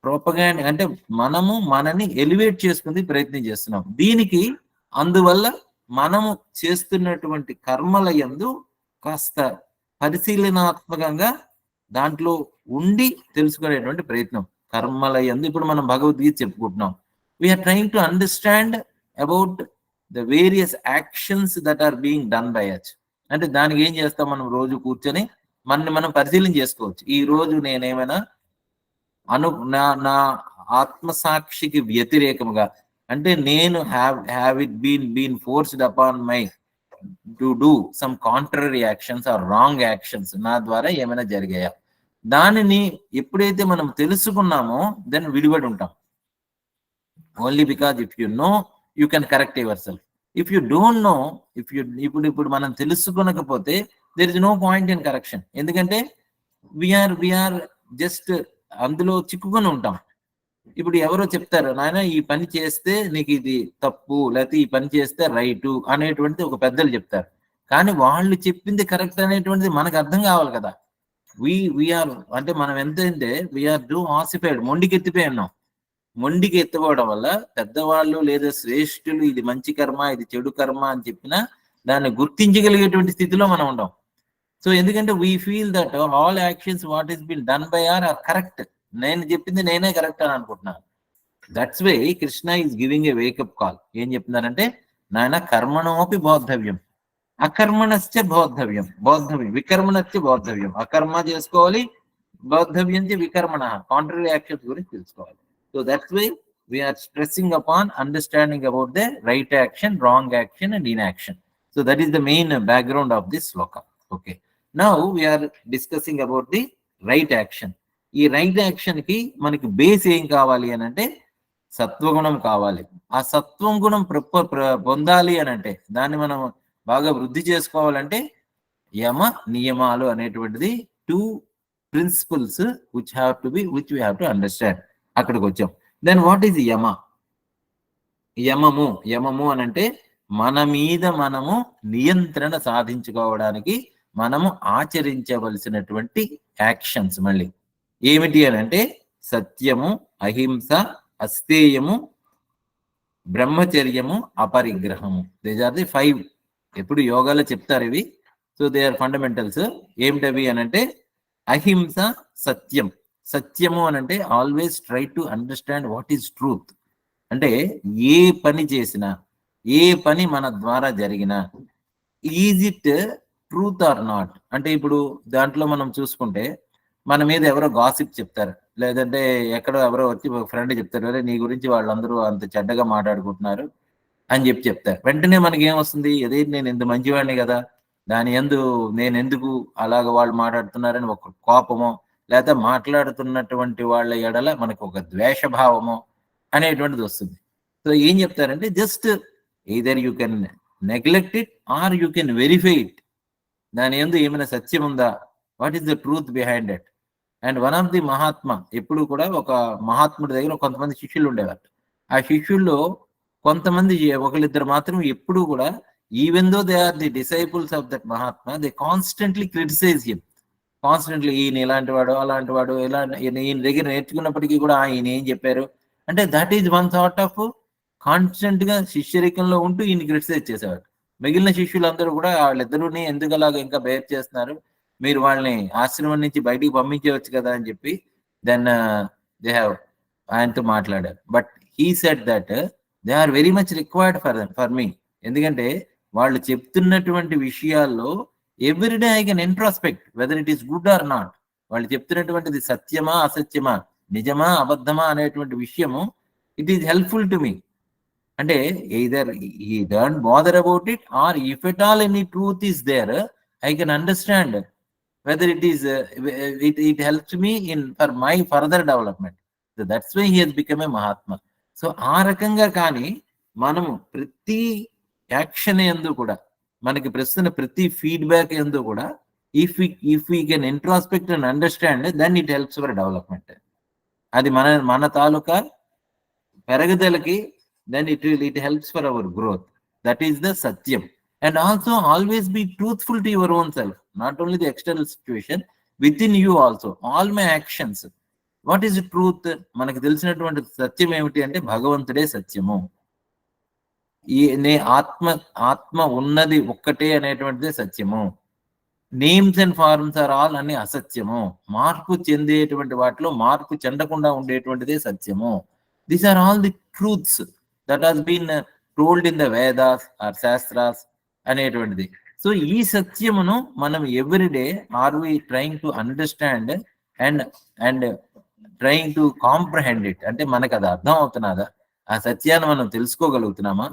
ప్రోపగాండ్ అంటే మనము మనని ఎలివేట్ చేసుకుని ప్రయత్నం చేస్తున్నాం. దీనికి అందువల్ల మనము చేస్తున్నటువంటి కర్మల యందు కాస్త పరిశీలనాత్మకంగా దాంట్లో ఉండి తెలుసుకునేటువంటి ప్రయత్నం. కర్మల యందు ఇప్పుడు మనం భగవద్గీత చెప్పుకుంటున్నాం. We are trying to understand about the various actions that are being done by us. అంటే దానికి ఏం చేస్తాం, మనం రోజు కూర్చొని మనని మనం పరిశీలన చేసుకోవచ్చు. ఈ రోజు నేనేమైనా నా ఆత్మసాక్షికి వ్యతిరేకముగా అంటే నేను have it been forced upon my to do some contrary actions or wrong actions, నా ద్వారా ఏమైనా జరిగాయా? దానిని ఎప్పుడైతే మనం తెలుసుకున్నామో దెన్ విడిపడి ఉంటాం. Only because if you know you can correct your self. If you don't know, ఇప్పుడు మనం తెలుసుకునకపోతే there is no point in correction. ఎందుకంటే వీఆర్ జస్ట్ అందులో చిక్కుకొని ఉంటాం. ఇప్పుడు ఎవరో చెప్తారు, నాయన ఈ పని చేస్తే నీకు ఇది తప్పు, లేకపోతే ఈ పని చేస్తే రైటు అనేటువంటిది ఒక పెద్దలు చెప్తారు. కానీ వాళ్ళు చెప్పింది కరెక్ట్ అనేటువంటిది మనకు అర్థం కావాలి కదా. వీఆర్ అంటే మనం ఎంత అంటే వీఆర్ డూ ఆసిఫైడ్, మొండికి ఎత్తిపోయి ఉన్నాం. మొండికి ఎత్తుకోవడం వల్ల పెద్దవాళ్ళు లేదా శ్రేష్ఠులు ఇది మంచి కర్మ ఇది చెడు కర్మ అని చెప్పినా దాన్ని గుర్తించగలిగేటువంటి స్థితిలో మనం ఉండం. సో ఎందుకంటే we feel that all actions what is been done by are correct, నేను చెప్పింది నేనే కరెక్ట్ అని అనుకుంటున్నాను. That's way Krishna is giving a wake up call. ఏం చెప్తున్నారంటే, నాయన కర్మణోపి బోద్ధవ్యం, అకర్మణశ్చ బోద్ధవ్యం, వికర్మణశ్చ బోద్ధవ్యం. అకర్మ చేసుకోవాలి, బోద్ధవ్యం వికర్మణ, కాంట్రరీ యాక్షన్స్ గురించి తెలుసుకోవాలి. So that's way we're stressing upon understanding about the right action, wrong action and inaction. So that is the main background of this shloka. Okay, now we're discussing about the right action. ఈ right action కి మనకి base ఏం కావాలి అని అంటే సత్వగుణం కావాలి. ఆ సత్వం గుణం పొందాలి అని అంటే, దాన్ని మనం బాగా వృద్ధి చేసుకోవాలంటే యమ నియమాలు అనేటువంటిది 2 principles which we have to understand. అక్కడికి వచ్చాం. Then what is yama? యమము అని అంటే మన మీద మనము నియంత్రణ సాధించుకోవడానికి మనము ఆచరించవలసినటువంటి యాక్షన్స్. మళ్ళీ ఏమిటి అని అంటే సత్యము, అహింస, అస్థేయము, బ్రహ్మచర్యము, అపరిగ్రహము. These are the 5. ఎప్పుడు యోగాలో చెప్తారు ఇవి. So they are fundamentals. ఏమిటవి అని అంటే అహింస, సత్యం. సత్యము అని అంటే always try to understand what is truth. అంటే ఏ పని చేసినా, ఏ పని మన ద్వారా జరిగినా, is it truth or not? అంటే ఇప్పుడు దాంట్లో మనం చూసుకుంటే మన మీద ఎవరో గాసిప్ చెప్తారు, లేదంటే ఎక్కడో ఎవరో వచ్చి ఒక ఫ్రెండ్ చెప్తారు, అరే నీ గురించి వాళ్ళందరూ అంత చెడ్డగా మాట్లాడుకుంటున్నారు అని చెప్తారు. వెంటనే మనకి ఏమొస్తుంది? అదే నేను ఎంత మంచివాడిని కదా, దాని ఎందు నేను ఎందుకు అలాగ వాళ్ళు మాట్లాడుతున్నారని ఒక కోపమో, లేదా మాట్లాడుతున్నటువంటి వాళ్ళ ఎడల మనకు ఒక ద్వేషభావమో అనేటువంటిది వస్తుంది. సో ఏం చెప్తారంటే just either you can neglect it or you can verify it. దాని ఎందు ఏమైనా సత్యం ఉందా? What is the truth behind it? And one of the Mahatma, ఎప్పుడు కూడా ఒక మహాత్ముడి దగ్గర కొంతమంది శిష్యులు ఉండేవారు. ఆ శిష్యుల్లో కొంతమంది, ఒకళ్ళిద్దరు మాత్రం ఎప్పుడు కూడా, even though they are the disciples of that Mahatma, they constantly criticize him. Constantly ఈయన ఇలాంటి వాడు, అలాంటి వాడు, ఈయన దగ్గర నేర్చుకున్నప్పటికీ కూడా ఈయన ఏం చెప్పారు అంటే that is one sort of constant గా శిష్యరికంలో ఉంటూ ఈయన క్రిటిసైజ్ చేసేవాడు. మిగిలిన శిష్యులందరూ కూడా వాళ్ళిద్దరూని ఎందుకు అలాగ ఇంకా బేర్ చేస్తున్నారు, మీరు వాళ్ళని ఆశ్రమం నుంచి బయటికి పంపించవచ్చు కదా అని చెప్పి దెన్ దే హ్యావ్ ఆయనతో మాట్లాడారు. But he said that they are very much required for me. ఎందుకంటే వాళ్ళు చెప్తున్నటువంటి విషయాల్లో everyday I can introspect whether it is good or not. వాళ్ళు చెప్తున్నటువంటిది సత్యమా అసత్యమా, నిజమా అబద్ధమా అనేటువంటి విషయము it is helpful to me. అంటే either he don't bother about it, or if at all any truth is there, I can understand whether it is it helps me in for my further development. So that's why he has become a Mahatma. So ఆ రకంగా కానీ మనము ప్రతి action ఎందు కూడా, మనకి ప్రస్తుత ప్రతి ఫీడ్బ్యాక్ ఎందు కూడా if we can introspect and understand, then it helps for development. అది మన తాలూకా పెరగదలకి, then it helps for our growth. That is the satyam. And also always be truthful to your own self, not only the external situation, within you also. All my actions, what is the truth? మనకి తెలిసినటువంటి సత్యం ఏమిటి అంటే భగవంతుడే సత్యము. ఆత్మ ఉన్నది ఒక్కటే అనేటువంటిదే సత్యము. Names and forms are all అన్ని అసత్యము. మార్పు చెందేటువంటి వాటిలో మార్పు చెందకుండా ఉండేటువంటిదే సత్యము. These are all the truths that has been told in the Vedas or Shastras అనేటువంటిది. సో ఈ సత్యమును మనం everyday are we trying to understand and trying to comprehend it. అంటే మనకు అది అర్థం అవుతున్నదా? ఆ సత్యాన్ని మనం తెలుసుకోగలుగుతున్నామా?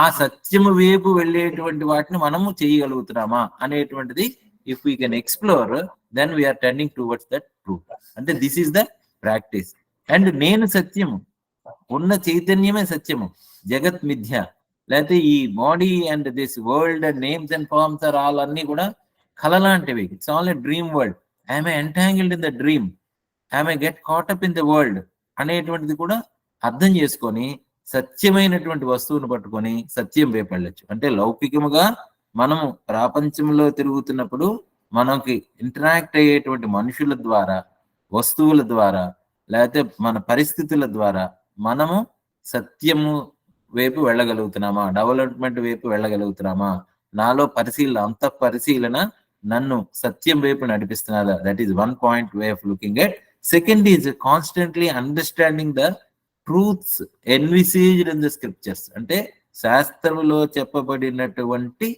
ఆ సత్యము వైపు వెళ్ళేటువంటి వాటిని మనము చేయగలుగుతున్నామా అనేటువంటిది if we can explore, then we're turning towards that truth. అంటే this is the practice. And నేను సత్యము, ఉన్న చైతన్యమే సత్యము, జగత్ మిథ్య. లేకపోతే ఈ body and this world and names and forms are all అన్ని కూడా కలలాంటివి. It's all a dream world. I'm entangled in the dream, I'm get caught up in the world అనేటువంటిది కూడా అర్థం చేసుకొని సత్యమైనటువంటి వస్తువును పట్టుకొని సత్యం వైపు వెళ్ళొచ్చు. అంటే లౌకికముగా మనము ప్రపంచంలో తిరుగుతున్నప్పుడు మనకి ఇంటరాక్ట్ అయ్యేటువంటి మనుషుల ద్వారా, వస్తువుల ద్వారా, లేకపోతే మన పరిస్థితుల ద్వారా మనము సత్యము వైపు వెళ్ళగలుగుతున్నామా, డెవలప్మెంట్ వైపు వెళ్ళగలుగుతున్నామా, నాలో పరిశీలన నన్ను సత్యం వైపు నడిపిస్తున్నదా? That is one point way of looking at. Second is constantly understanding the truths envisaged in the scriptures. అంటే శాస్త్రంలో చెప్పబడినటువంటి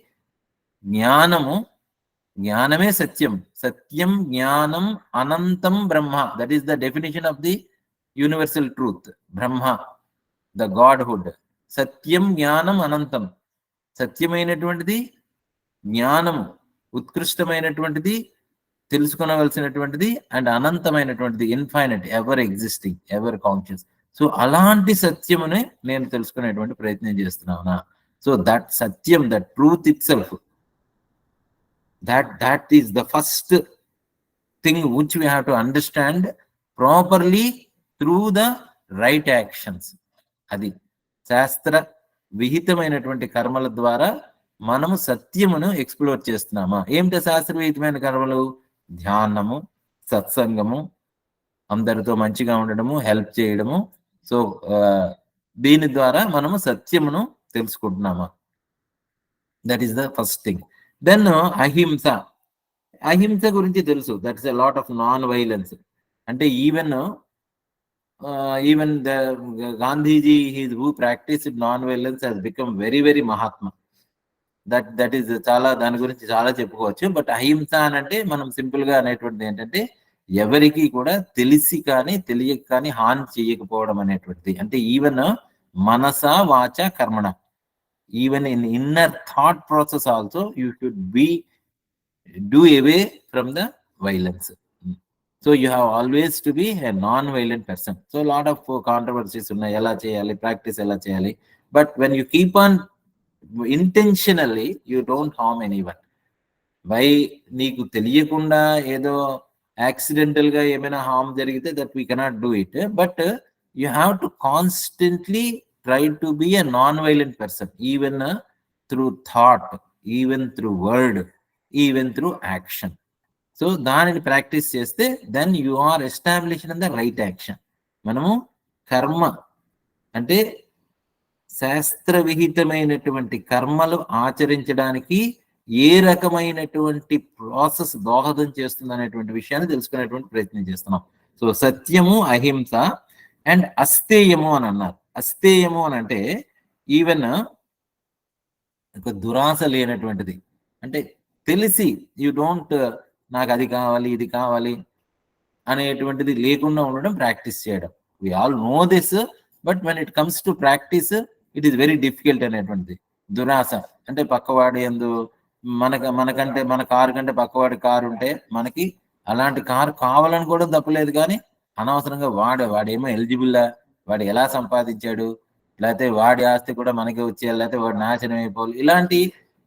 జ్ఞానమే సత్యం. సత్యం జ్ఞానం అనంతం బ్రహ్మ. That is the definition of the universal truth. Brahma, the godhood. సత్యం జ్ఞానం అనంతం. సత్యమైనటువంటిది, జ్ఞానము ఉత్కృష్టమైనటువంటిది, తెలుసుకొనవలసినటువంటిది, అండ్ అనంతమైనటువంటిది, infinite, ever existing, ever conscious. So అలాంటి సత్యమునే నేను తెలుసుకునేటువంటి ప్రయత్నం చేస్తున్నానా? సో దట్ సత్యం, that truth it self That is the first thing which we have to understand properly through the right actions. అది శాస్త్ర విహితమైనటువంటి కర్మల ద్వారా మనము సత్యమును ఎక్స్ప్లోర్ చేస్తున్నామా? ఏమిటి శాస్త్ర విహితమైన కర్మలు? ధ్యానము, సత్సంగము, అందరితో మంచిగా ఉండడము, హెల్ప్ చేయడము. సో దీని ద్వారా మనము సత్యమును తెలుసుకుంటున్నామా? That is the first thing. Then అహింస. అహింస గురించి తెలుసు, that's a lot of non violence. అంటే even the Gandhiji who practised non violence he's become very very Mahatma. That is చాలా, దాని గురించి చాలా చెప్పుకోవచ్చు. బట్ అహింస అని అంటే మనం సింపుల్ గా అనేటువంటిది ఏంటంటే ఎవరికి కూడా తెలిసి కానీ తెలియక కానీ హాని చేయకపోవడం అనేటువంటిది. అంటే ఈవెన్ మనస వాచ కర్మణ, even in inner thought process also you should be do away from the violence. So you have always to be a non-violent person. So a lot of controversies ఉన్నాయి, ఎలా చేయాలి, ప్రాక్టీస్ ఎలా చేయాలి. But when you keep on intentionally, you don't harm anyone. By నీకు తెలియకుండా ఏదో accidental గా ఏమైనా హార్మ్ జరిగితే that we cannot do it. But you have to constantly try to be a non-violent person, even through thought, even through word, even through action. So దానిని practice చేస్తే then you are established in the right action. మనము కర్మ అంటే శాస్త్ర విహితమైనటువంటి కర్మలు ఆచరించడానికి ఏ రకమైనటువంటి process దోహదం చేస్తుంది అనేటువంటి విషయాన్ని తెలుసుకునేటువంటి ప్రయత్నం చేస్తున్నాం. సో సత్యము, అహింస అండ్ అస్థేయము అని అన్నారు. అస్థేయము అని అంటే ఈవెన్ ఒక దురాశ లేనటువంటిది. అంటే తెలిసి యూ డోంట్ నాకు అది కావాలి ఇది కావాలి అనేటువంటిది లేకుండా ఉండడం, ప్రాక్టీస్ చేయడం. We all know this, but when it comes to practice it is very difficult అనేటువంటిది. దురాశ అంటే పక్కవాడి యందు మనకంటే మన కారు కంటే పక్కవాడి కారు ఉంటే మనకి అలాంటి కారు కావాలనుకోవడం తప్పలేదు, కానీ అనవసరంగా వాడేమో ఎలిజిబుల్లా, వాడు ఎలా సంపాదించాడు, లేకపోతే వాడి ఆస్తి కూడా మనకి వచ్చేయాలి, లేకపోతే వాడు నాశనం అయిపోవాలి, ఇలాంటి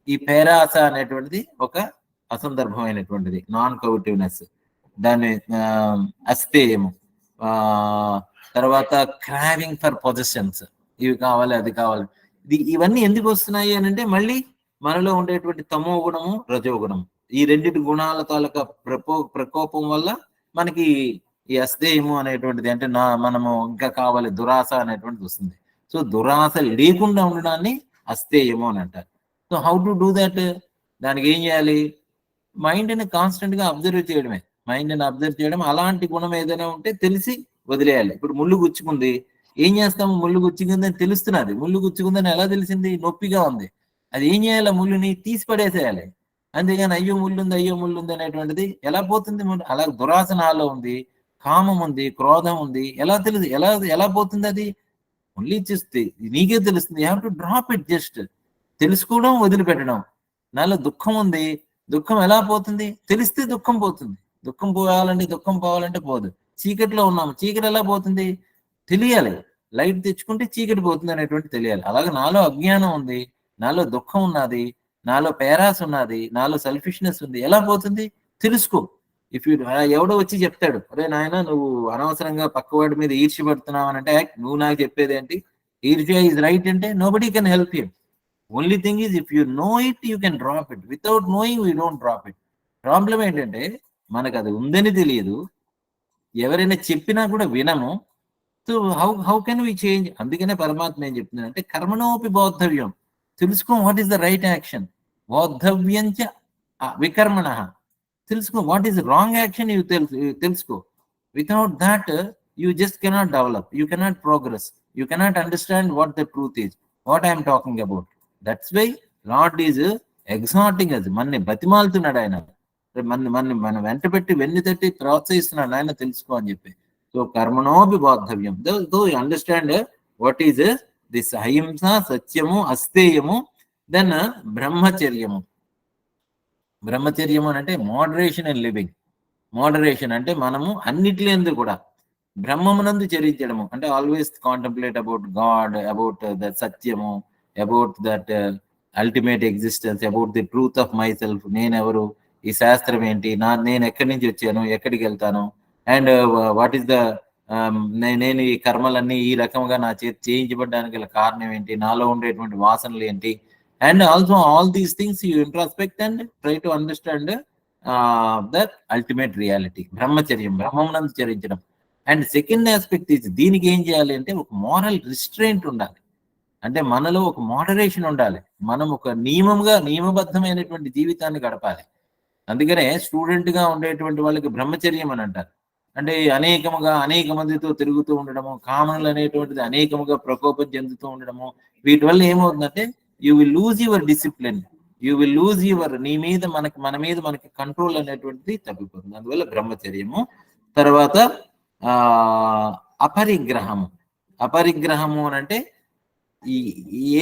ఈ పేరాస అనేటువంటిది ఒక అసందర్భమైనటువంటిది, నాన్ కౌటివ్నెస్. దాన్ని అస్థేయము. తర్వాత క్రావింగ్ ఫర్ పొజిషన్స్, ఇవి కావాలి అది కావాలి. ఇవన్నీ ఎందుకు వస్తున్నాయి అని అంటే మళ్ళీ మనలో ఉండేటువంటి తమో గుణము, రజో గుణము, ఈ రెండింటి గుణాల తాలూకా ప్రకోపం వల్ల మనకి ఈ అస్థేయము అనేటువంటిది, అంటే మనము ఇంకా కావాలి, దురాశ అనేటువంటిది వస్తుంది. సో దురాశ లేకుండా ఉండడాన్ని అస్థేయము అని అంటారు. So how to do that? దానికి ఏం చేయాలి? మైండ్ని కాన్స్టెంట్ గా అబ్జర్వ్ చేయడమే. మైండ్ని అబ్జర్వ్ చేయడం, అలాంటి గుణం ఏదైనా ఉంటే తెలిసి వదిలేయాలి. ఇప్పుడు ముళ్ళు గుచ్చుకుంది, ఏం చేస్తాము? ముళ్ళు గుచ్చుకుందని తెలుస్తున్నది. ముళ్ళు గుచ్చుకుందని ఎలా తెలిసింది? నొప్పిగా ఉంది. అది ఏం చేయాలి? ముళ్ళుని తీసి పడేసేయాలి. అంతేగాని అయ్యో ముళ్ళుంది అనేటువంటిది ఎలా పోతుంది? అలా దురాశ నాలో ఉంది, కామం ఉంది, క్రోధం ఉంది, ఎలా తెలుసు? ఎలా పోతుంది అది? ఓన్లీ చూస్తే నీకే తెలుస్తుంది. You have to drop it. Just తెలుసుకోవడం, వదిలిపెట్టడం. నాలో దుఃఖం ఉంది, దుఃఖం ఎలా పోతుంది? తెలిస్తే దుఃఖం పోతుంది. దుఃఖం పోవాలంటే పోదు. చీకటిలో ఉన్నాము, చీకటి ఎలా పోతుంది? తెలియాలి. లైట్ తెచ్చుకుంటే చీకటి పోతుంది అనేటువంటి తెలియాలి. అలాగే నాలో అజ్ఞానం ఉంది, నాలో దుఃఖం ఉన్నది, నాలో పేరాస్ ఉన్నది, నాలో సెల్ఫిష్నెస్ ఉంది, ఎలా పోతుంది? తెలుసుకో. ఇఫ్ యూ ఎవడో వచ్చి చెప్తాడు, అరే నాయన నువ్వు అనవసరంగా పక్కవాడి మీద ఈర్ష్య పడుతున్నావు అని అంటే, నువ్వు నాకు చెప్పేది ఏంటి? ఈర్ష్య ఈజ్ రైట్ అంటే nobody can help you. Only thing is if you know it you can drop it. Without knowing we don't drop it. Problem ఏంటంటే మనకు అది ఉందని తెలియదు, ఎవరైనా చెప్పినా కూడా వినము. So how can we change? అందుకనే పరమాత్మ ఏం చెప్తున్నాడు అంటే కర్మణోపి బోద్ధవ్యం. తెలుసుకో what is the right action. బోద్ధవ్యంచ వికర్మణ. తెలుసుకో వాట్ ఈస్ రాంగ్ యాక్షన్, తెలుసుకో. Without that you just cannot develop, you cannot progress, you cannot understand what the truth is, what I'm talking about. That's why Lord is exhorting us. మనని బతిమాలుతున్నాడు ఆయన, మన వెంట పెట్టి వెన్ను తట్టి ప్రోత్సహిస్తున్నాడు ఆయన, తెలుసుకో అని చెప్పి. సో కర్మణోపి బోద్ధవ్యం. Do you understand what is this అహింస, సత్యము, అస్థేయము. దెన్ బ్రహ్మచర్యము. బ్రహ్మచర్యము అంటే మోడరేషన్ అండ్ లివింగ్. మోడరేషన్ అంటే మనము అన్నిటిలందు కూడా బ్రహ్మమునందు చరించడము. అంటే always contemplate about God, about that సత్యము, about that ultimate existence, about the truth of my self. నేనెవరు, ఈ శాస్త్రం ఏంటి, నేను ఎక్కడి నుంచి వచ్చాను, ఎక్కడికి వెళ్తాను, అండ్ వాట్ ఈస్ ద నేను ఈ కర్మలన్నీ ఈ రకంగా నా చేతి చేయించబడడానికి గల కారణం ఏంటి, నాలో ఉండేటువంటి వాసనలు ఏంటి, and also all these things you introspect and try to understand that ultimate reality. బ్రహ్మచర్యం, బ్రహ్మమునందు చరించడం. అండ్ సెకండ్ ఆస్పెక్ట్ ఈజ్, దీనికి ఏం చేయాలి అంటే ఒక మోరల్ రిస్ట్రెయింట్ ఉండాలి. అంటే మనలో ఒక మోడరేషన్ ఉండాలి. మనం ఒక నియమబద్ధమైనటువంటి జీవితాన్ని గడపాలి. అందుకనే స్టూడెంట్ గా ఉండేటువంటి వాళ్ళకి బ్రహ్మచర్యం అని అంటారు. అంటే అనేక మందితో తిరుగుతూ ఉండడము, కామనలు అనేటువంటిది అనేకముగా ప్రకోపం చెందుతూ ఉండడము, వీటి వల్ల ఏమవుతుందంటే you will lose your discipline, you will lose your మన మీద మనకి కంట్రోల్ అనేటువంటిది తగ్గిపోతుంది. అందువల్ల బ్రహ్మచర్యము. తర్వాత అపరిగ్రహము. అపరిగ్రహము అని అంటే ఈ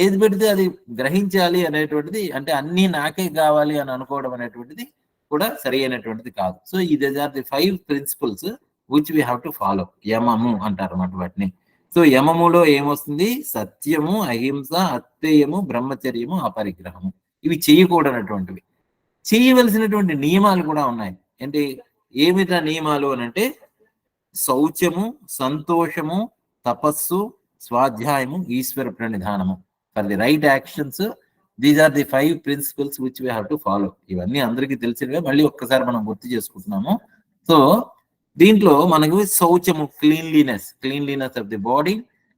ఏది పెడితే అది గ్రహించాలి అనేటువంటిది, అంటే అన్ని నాకే కావాలి అని అనుకోవడం అనేటువంటిది కూడా సరి అయినటువంటిది కాదు. So these are the 5 principles which we have to follow. యమము అంటారు అన్నమాట వాటిని. సో యమములో ఏమొస్తుంది? సత్యము, అహింస, అత్తేయము, బ్రహ్మచర్యము, అపరిగ్రహము. ఇవి చేయకూడనటువంటివి. చేయవలసినటువంటి నియమాలు కూడా ఉన్నాయి. అంటే ఏమిటా నియమాలు అని అంటే శౌచము, సంతోషము, తపస్సు, స్వాధ్యాయము, ఈశ్వర ప్రణిధానము. For the right actions these are the 5 principles which we have to follow. ఇవన్నీ అందరికీ తెలిసినవే, మళ్ళీ ఒక్కసారి మనం గుర్తు చేసుకుంటున్నాము. సో దీంట్లో మనకు శౌచము, cleanliness of the body,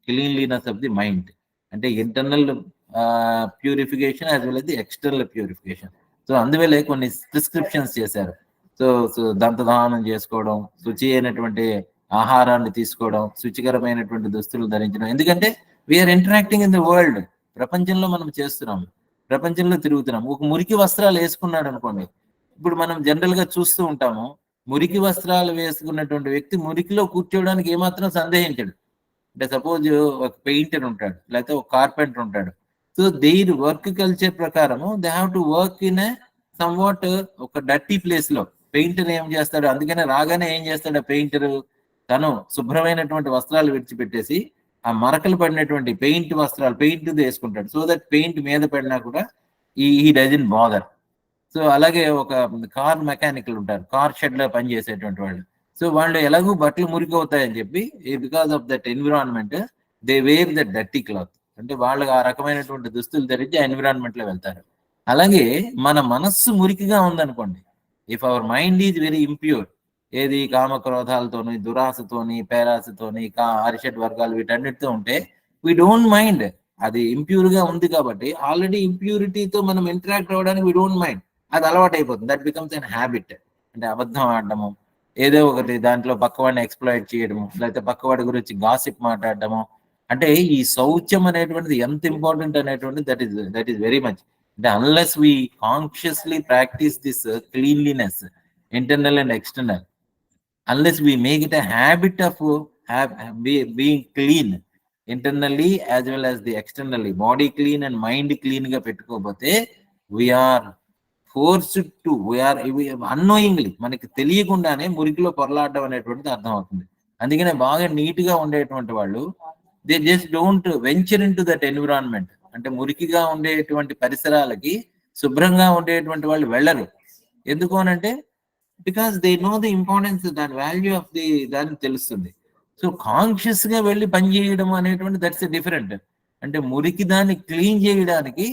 cleanliness of the mind. అంటే internal purification as well as the external purification. So అందువల్లే కొన్ని ప్రిస్క్రిప్షన్స్ చేశారు. సో దంతధానం చేసుకోవడం, శుచి అయినటువంటి ఆహారాన్ని తీసుకోవడం, శుచికరమైనటువంటి దుస్తులు ధరించడం. ఎందుకంటే we are interacting in the world. ప్రపంచంలో మనం చేస్తున్నాం, ప్రపంచంలో తిరుగుతున్నాం. ఒక మురికి వస్త్రాలు వేసుకున్నాడు అనుకోండి, ఇప్పుడు మనం జనరల్ గా చూస్తూ ఉంటాము, మురికి వస్త్రాలు వేసుకున్నటువంటి వ్యక్తి మురికిలో కూర్చోవడానికి ఏమాత్రం సందేహించడు. అంటే సపోజ్ ఒక పెయింటర్ ఉంటాడు, లేకపోతే ఒక కార్పెంటర్ ఉంటాడు. సో దేర్ వర్క్ కల్చర్ ప్రకారము they have to work in some what ఒక డర్టీ ప్లేస్ లో. పెయింటర్ ఏం చేస్తాడు, అందుకనే రాగానే ఏం చేస్తాడు ఆ పెయింటర్, తను శుభ్రమైనటువంటి వస్త్రాలు విడిచిపెట్టేసి ఆ మరకలు పడినటువంటి పెయింట్ వేసుకుంటాడు. సో దట్ పెయింట్ మీద పడినా కూడా ఈ డజన్ బాదర్. సో అలాగే ఒక కార్ మెకానికల్ ఉంటారు, కార్ షెడ్ లో పనిచేసేటువంటి వాళ్ళు. సో వాళ్ళు ఎలాగూ బట్టలు మురికి అవుతాయని చెప్పి, because of that environment they were that dirty cloth. అంటే వాళ్ళు ఆ రకమైనటువంటి దుస్తులు ధరించి ఆ ఎన్విరాన్మెంట్ లో వెళ్తారు. అలాగే మన మనస్సు మురికిగా ఉందనుకోండి, if our mind is very impure, ఏది కామక్రోధాలతోని, దురాశతోని, పేరాశతోని, అరిషడ్ వర్గాలు వీటన్నిటితో ఉంటే వీ డోంట్ మైండ్. అది ఇంప్యూర్ గా ఉంది కాబట్టి ఆల్రెడీ ఇంప్యూరిటీతో మనం ఇంటరాక్ట్ అవ్వడానికి వీ డోంట్ మైండ్. అది అలవాటు అయిపోతుంది. That becomes an habit. అంటే అబద్ధం ఆడడము, ఏదో ఒకటి దాంట్లో పక్కవాడిని ఎక్స్ప్లాయిట్ చేయడము, లేకపోతే పక్కవాడి గురించి గాసిప్ మాట్లాడడము. అంటే ఈ శౌచం అనేటువంటిది ఎంత ఇంపార్టెంట్ అనేటువంటిది దట్ ఈస్ వెరీ మచ్. అంటే unless we consciously practice this cleanliness, internal and external, unless we make it a habit of being clean internally as well as the externally, body clean and mind clean గా పెట్టుకోకపోతే we are forced to, we are unknowingly, మనకి తెలియకుండానే మురికిలో పొరలాడడం అనేటువంటిది అర్థం అవుతుంది. అందుకనే బాగా neat గా ఉండేటువంటి వాళ్ళు they just don't venture into that environment. అంటే మురికిగా ఉండేటువంటి పరిసరాలకి శుభ్రంగా ఉండేటువంటి వాళ్ళు వెళ్ళరు. ఎందుకు అనంటే because they know the importance, దాని వాల్యూ ఆఫ్ ది దాన్ని తెలుస్తుంది. సో కాన్షియస్ గా వెళ్ళి పని చేయడం అనేటువంటి దట్స్ డిఫరెంట్. అంటే మురికి దాన్ని క్లీన్ చేయడానికి,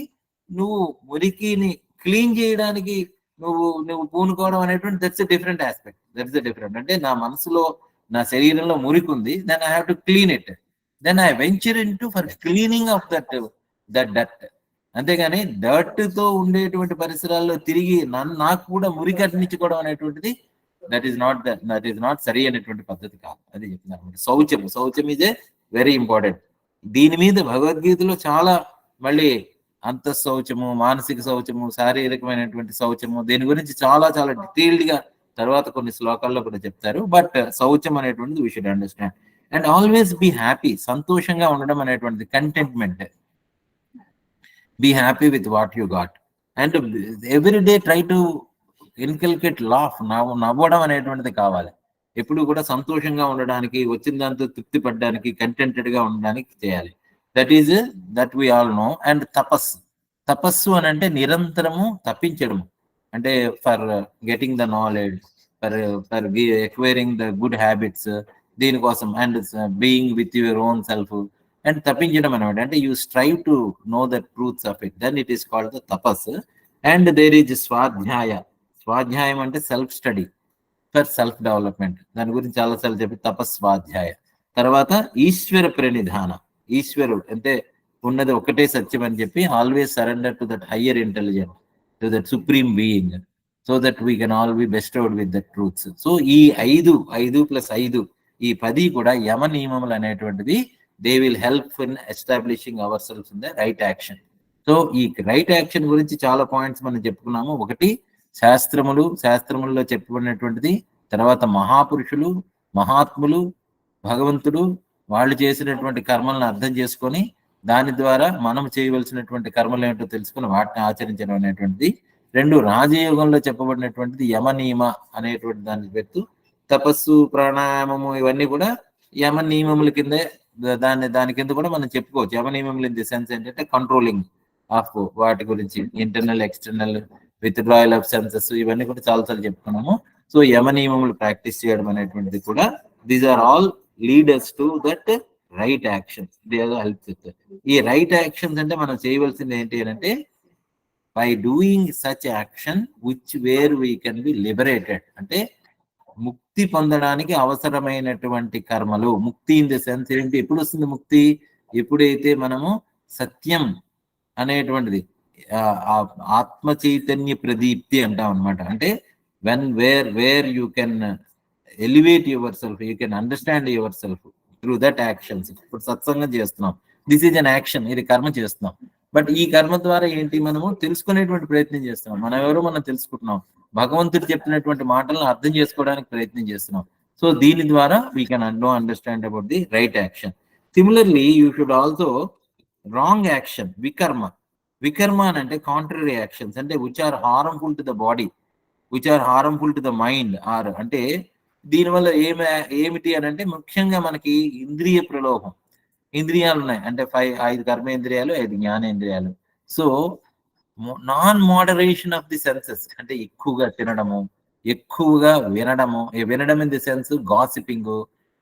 నువ్వు మురికిని క్లీన్ చేయడానికి నువ్వు పూనుకోవడం అనేటువంటి that's different aspect. That's different. అంటే నా మనసులో, నా శరీరంలో మురికి ఉంది, then I have to clean it, then I venture into for cleaning of that డట్. అంతేగాని డర్ట్ తో ఉండేటువంటి పరిసరాల్లో తిరిగి నాకు కూడా మురికి అట్నించుకోవడం అనేటువంటిది దట్ ఈస్ నాట్ సరి అనేటువంటి పద్ధతి కాదు. అది చెప్తున్నారు. శౌచం ఈజ్ ఏ వెరీ ఇంపార్టెంట్. దీని మీద భగవద్గీతలో చాలా మళ్ళీ అంతఃశౌచము, మానసిక శౌచము, శారీరకమైనటువంటి శౌచము, దీని గురించి చాలా చాలా డీటెయిల్డ్ గా తర్వాత కొన్ని శ్లోకాల్లో కూడా చెప్తారు. బట్ శౌచం అనేటువంటిది we should understand. And always be happy, సంతోషంగా ఉండడం అనేటువంటిది, contentment. Be happy with what you got and every day try to inculcate laugh. నవ్వడం అనేటువంటిది కావాలి. ఎప్పుడు కూడా సంతోషంగా ఉండడానికి, వచ్చిన దాంతో తృప్తి పడడానికి, కంటెంటెడ్ గా ఉండడానికి చేయాలి. That we all know. And తపస్సు అని అంటే నిరంతరము తప్పించడము. అంటే for getting the knowledge, for for acquiring the good habits, దీనికోసం, and being with your own self, and తప్పించడం అనమాట. అంటే you strive to know the truths of it, then it is called the tapas. And there is swadhyaya. స్వాధ్యాయం అంటే self study for self development, దాని గురించి చాలాసార్లు చెప్పి తపస్వాధ్యాయ. తర్వాత ఈశ్వర ప్రణిధాన. ఈశ్వరుడు అంటే ఉన్నది ఒకటే సత్యం అని చెప్పి always surrender to that higher intelligence, to that supreme being, so that we can all be bestowed with the truths. So ఈ 5+5 ఈ 10 కూడా యమ నియమములు అనేటువంటిది they will help in establishing our self in the right action. So ఈ right action గురించి చాలా points మనం చెప్పుకున్నాము. ఒకటి శాస్త్రములలో చెప్పబడినటువంటిది, తర్వాత మహాపురుషులు, మహాత్ములు, భగవంతుడు, వాళ్ళు చేసినటువంటి కర్మలను అర్థం చేసుకొని దాని ద్వారా మనం చేయవలసినటువంటి కర్మలు ఏమిటో తెలుసుకుని వాటిని ఆచరించడం అనేటువంటిది. 2 రాజయోగంలో చెప్పబడినటువంటిది యమ నియమ అనేటువంటి దాన్ని పెడుతూ, తపస్సు, ప్రాణాయామము ఇవన్నీ కూడా యమ నియమముల కిందే, దాని కింద కూడా మనం చెప్పుకోవచ్చు. యమ నియమములు ఇన్ ది సెన్స్ ఏంటంటే కంట్రోలింగ్ ఆఫ్ వాటి గురించి, internal, external, withdrawal of senses, ఇవన్నీ కూడా చాలాసార్లు చెప్పుకున్నాము. సో యమ నియమములు ప్రాక్టీస్ చేయడం అనేటువంటిది కూడా, these are all leaders to that right action. Help with ఈ రైట్ యాక్షన్స్. అంటే మనం చేయవలసింది ఏంటి అంటే, by doing such action which where we can be liberated, అంటే ముక్తి పొందడానికి అవసరమైనటువంటి కర్మలు. ముక్తి ఇన్ ది సెన్స్ ఏంటి? ఎప్పుడు వస్తుంది ముక్తి? ఎప్పుడైతే మనము సత్యం అనేటువంటిది, ఆత్మ చైతన్య ప్రదీప్తి అంటాం అనమాట. అంటే where you can elevate your self, you can understand your self through that actions. ఇప్పుడు సత్సంగం చేస్తున్నాం, దిస్ ఈజ్ అన్ యాక్షన్, ఇది కర్మ చేస్తున్నాం. బట్ ఈ కర్మ ద్వారా ఏంటి? మనము తెలుసుకునేటువంటి ప్రయత్నం చేస్తున్నాం. మనం ఎవరో మనం తెలుసుకుంటున్నాం. భగవంతుడు చెప్పినటువంటి మాటలను అర్థం చేసుకోవడానికి ప్రయత్నం చేస్తున్నాం. సో దీని ద్వారా we can understand about the right action. Similarly you should also wrong action, vikarma. వికర్మ అని అంటే కాంట్రరీ యాక్షన్స్, అంటే which are harmful to the body, which are harmful to the mind. అంటే దీనివల్ల ఏమిటి అని అంటే, ముఖ్యంగా మనకి ఇంద్రియ ప్రలోభం. ఇంద్రియాలు ఉన్నాయి అంటే 5 కర్మేంద్రియాలు, 5 జ్ఞానేంద్రియాలు. So non moderation of the senses, అంటే ఎక్కువగా తినడము, ఎక్కువగా వినడం ఇన్ ది సెన్స్ గాసిపింగ్,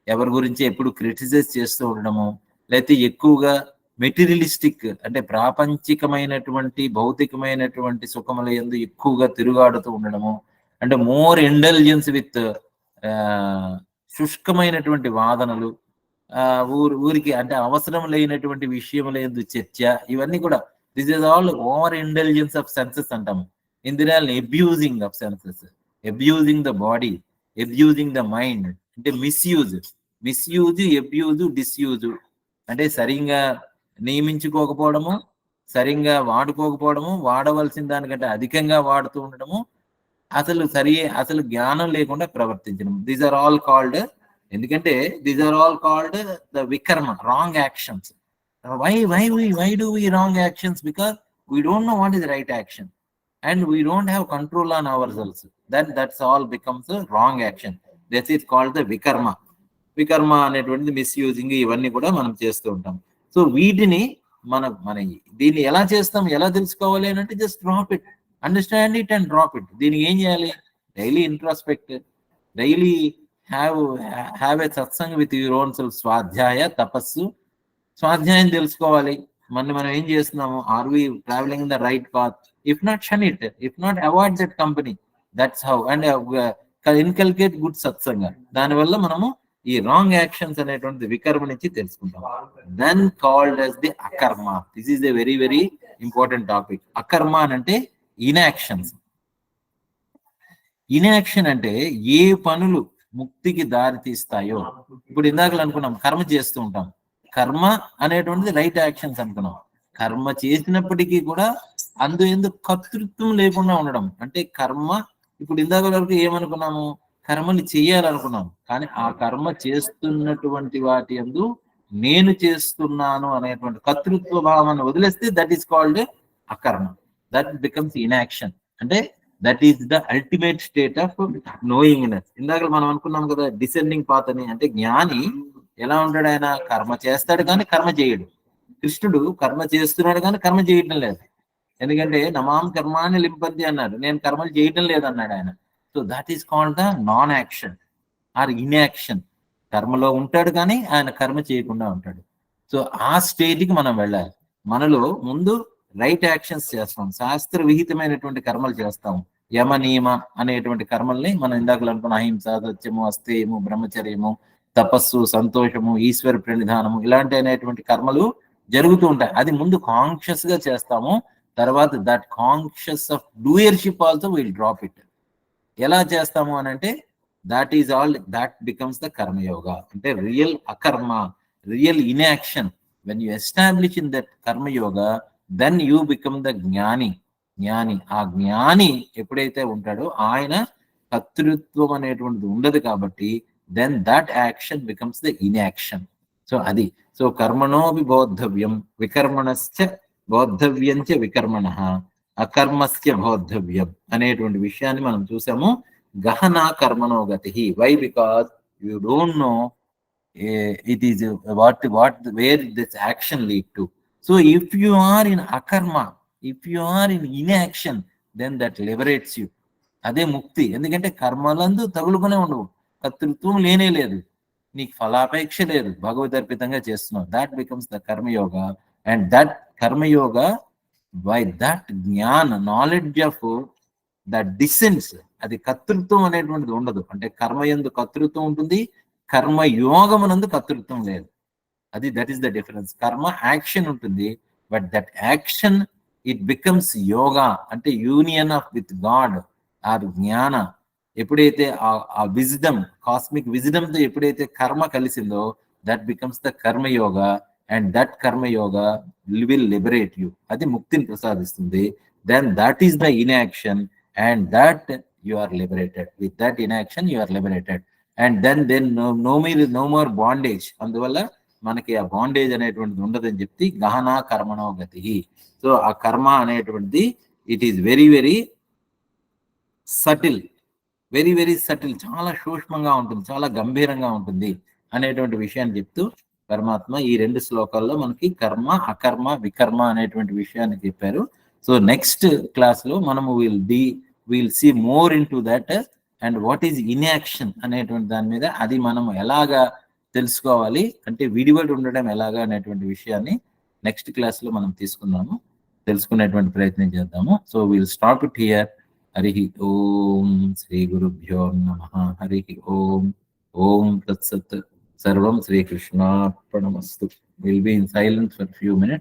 ఎవరి గురించి ఎప్పుడు క్రిటిసైజ్ చేస్తూ ఉండడము, లేకపోతే ఎక్కువగా మెటీరియలిస్టిక్, అంటే ప్రాపంచికమైనటువంటి భౌతికమైనటువంటి సుఖముల యందు ఎక్కువగా తిరుగాడుతూ ఉండడము, అంటే మోర్ ఇంటెలిజెన్స్ విత్ శుష్కమైనటువంటి వాదనలు, ఊరికి అంటే అవసరం లేనటువంటి విషయముల యందు చర్చ, ఇవన్నీ కూడా this is all over intelligence of senses అంటాము. ఇంద్రియాలను abusing of senses, abusing the body, abusing the mind, అంటే మిస్యూజ్, అబ్యూజ్, డిస్యూజ్. అంటే సరిగ్గా నియమించుకోకపోవడము, సరిగ్గా వాడుకోకపోవడము, వాడవలసిన దానికంటే అధికంగా వాడుతూ ఉండడము, అసలు జ్ఞానం లేకుండా ప్రవర్తించడం. దీస్ ఆర్ ఆల్ కాల్డ్, ఎందుకంటే these are all called the vikarma, wrong actions. Why do we wrong actions? Because we don't know what is the right action and we don't have control on ourselves. Then that's all becomes a wrong action. This is called the వికర్మ అనేటువంటిది misusing, ఇవన్నీ కూడా మనం చేస్తూ ఉంటాం. So వీటిని మన దీన్ని ఎలా చేస్తాం, ఎలా తెలుసుకోవాలి అని అంటే, just drop it, understand it and drop it. దీనికి ఏం చేయాలి? Daily introspect, daily have a satsang with your own self. స్వాధ్యాయ, తపస్సు. స్వాధ్యాయం తెలుసుకోవాలి, మనం ఏం చేస్తున్నాము, are we travelling the right path? If not, shun it, if not, avoid that company. That's how. And inculcate good satsanga. దానివల్ల మనము ఈ రాంగ్ యాక్షన్స్ అనేటువంటి వికర్మ నుంచి తెలుసుకుంటాం. దెన్ కాల్డ్ as ది అకర్మ. This is a very very important topic. అకర్మ అంటే ఇన్యాక్షన్స్. Inaction అంటే ఏ పనులు ముక్తికి దారి తీస్తాయో. ఇప్పుడు ఇందాకలు అనుకున్నాం, కర్మ చేస్తూ ఉంటాం. కర్మ అనేటువంటిది రైట్ యాక్షన్స్ అనుకున్నాం. కర్మ చేసినప్పటికీ కూడా ఎందుకు కర్తృత్వం లేకుండా ఉండడం. అంటే కర్మ, ఇప్పుడు ఇందాక వరకు ఏమనుకున్నాము, కర్మని చెయ్యాలనుకున్నాం, కానీ ఆ కర్మ చేస్తున్నటువంటి వాటి యందు నేను చేస్తున్నాను అనేటువంటి కర్తృత్వ భావాన్ని వదిలేస్తే that is called akarma. That becomes inaction. అంటే that is the ultimate state of knowingness. ఇందాక మనం అనుకున్నాం కదా డిసెండింగ్ పాత్ అని. అంటే జ్ఞాని ఎలా ఉంటాడు? ఆయన కర్మ చేస్తాడు కానీ కర్మ చేయడు. కృష్ణుడు కర్మ చేస్తున్నాడు కానీ కర్మ చేయటం లేదు. ఎందుకంటే నమాం కర్మాన్ని లింపంతి అన్నారు, నేను కర్మలు చేయటం లేదన్నాడు ఆయన. So that is called the non action or inaction. కర్మలో ఉంటాడు కానీ ఆయన కర్మ చేయకుండా ఉంటాడు. సో ఆ స్టేజ్కి మనం వెళ్ళాలి. మనలో ముందు రైట్ యాక్షన్స్ చేస్తాం, శాస్త్ర విహితమైనటువంటి కర్మలు చేస్తాం. యమ నియమ అనేటువంటి కర్మల్ని మనం ఇందాకలు అనుకున్న అహింస, సత్యము, అస్థేయము, బ్రహ్మచర్యము, తపస్సు, సంతోషము, ఈశ్వర ప్రణిధానము, ఇలాంటి అనేటువంటి కర్మలు జరుగుతూ ఉంటాయి. అది ముందు కాన్షియస్ గా చేస్తాము. తర్వాత that conscious of doership also will drop it. ఎలా చేస్తాము అని అంటే that is all that becomes the కర్మయోగ. అంటే రియల్ అకర్మ, real inaction. When you establish in that కర్మయోగ, దెన్ యూ బికమ్ ద జ్ఞాని. జ్ఞాని, ఆ జ్ఞాని ఎప్పుడైతే ఉంటాడో ఆయన కర్తృత్వం అనేటువంటిది ఉండదు కాబట్టి then that action becomes the inaction. So అది. సో కర్మణోపి బోద్ధవ్యం వికర్మణశ్చ బోద్ధవ్యంచ వికర్మణ అకర్మస్య బోద్ధవ్యం అనేటువంటి విషయాన్ని మనం చూసాము. గహనా కర్మణో గతి. Why? Because you don't know it is what where this action lead to. So if you are in akarma, if you are in inaction, then that liberates you. అదే ముక్తి. ఎందుకంటే కర్మలందు తగులుకునే ఉండవు, కర్తృత్వం లేనే లేదు, నీకు ఫలాపేక్ష లేదు, భగవదర్పితంగా చేస్తున్నావు. That becomes the karmayoga. And that karma yoga, by that జ్ఞాన నాలెడ్జ్ ఆఫ్ దట్ డిసెన్స్, అది కర్తృత్వం అనేటువంటిది ఉండదు. అంటే కర్మయందు కర్తృత్వం ఉంటుంది, కర్మయోగమునందు కర్తృత్వం లేదు. అది దట్ ఈస్ ద డిఫరెన్స్. కర్మ యాక్షన్ ఉంటుంది, but that action it becomes yoga. అంటే union of with God or jnana. ఎప్పుడైతే ఆ విజ్డమ్, కాస్మిక్ విజ్డమ్ తో ఎప్పుడైతే కర్మ కలిసిందో that becomes the karmayoga. And that karmayoga will liberate you. అది ముక్తిని ప్రసాదిస్తుంది. Then that is the inaction and that you are liberated. With that inaction you are liberated. And then no more bondage. అందువల్ల మనకి ఆ బాండేజ్ అనేటువంటిది ఉండదని చెప్తే గహనా కర్మణో గతి. సో ఆ కర్మ అనేటువంటిది it is very very subtle, very very subtle, చాలా సూక్ష్మంగా ఉంటుంది, చాలా గంభీరంగా ఉంటుంది అనేటువంటి విషయాన్ని చెప్తూ పరమాత్మ ఈ 2 శ్లోకాల్లో మనకి కర్మ, అకర్మ, వికర్మ అనేటువంటి విషయాన్ని చెప్పారు. సో నెక్స్ట్ క్లాస్ లో మనము will see more into that and what is inaction అనేటువంటి దాని మీద, అది మనం ఎలాగా తెలుసుకోవాలి, అంటే విడివడి ఉండడం ఎలాగా అనేటువంటి విషయాన్ని నెక్స్ట్ క్లాస్ లో మనం తీసుకుందాము, తెలుసుకునేటువంటి ప్రయత్నం చేద్దాము. So will stop it here. Hari ఓం. శ్రీ గురుభ్యో నమః. హరి ఓం. ఓం తత్సత్. సర్వం శ్రీకృష్ణార్పణమస్తు. Will be in silence for few minutes.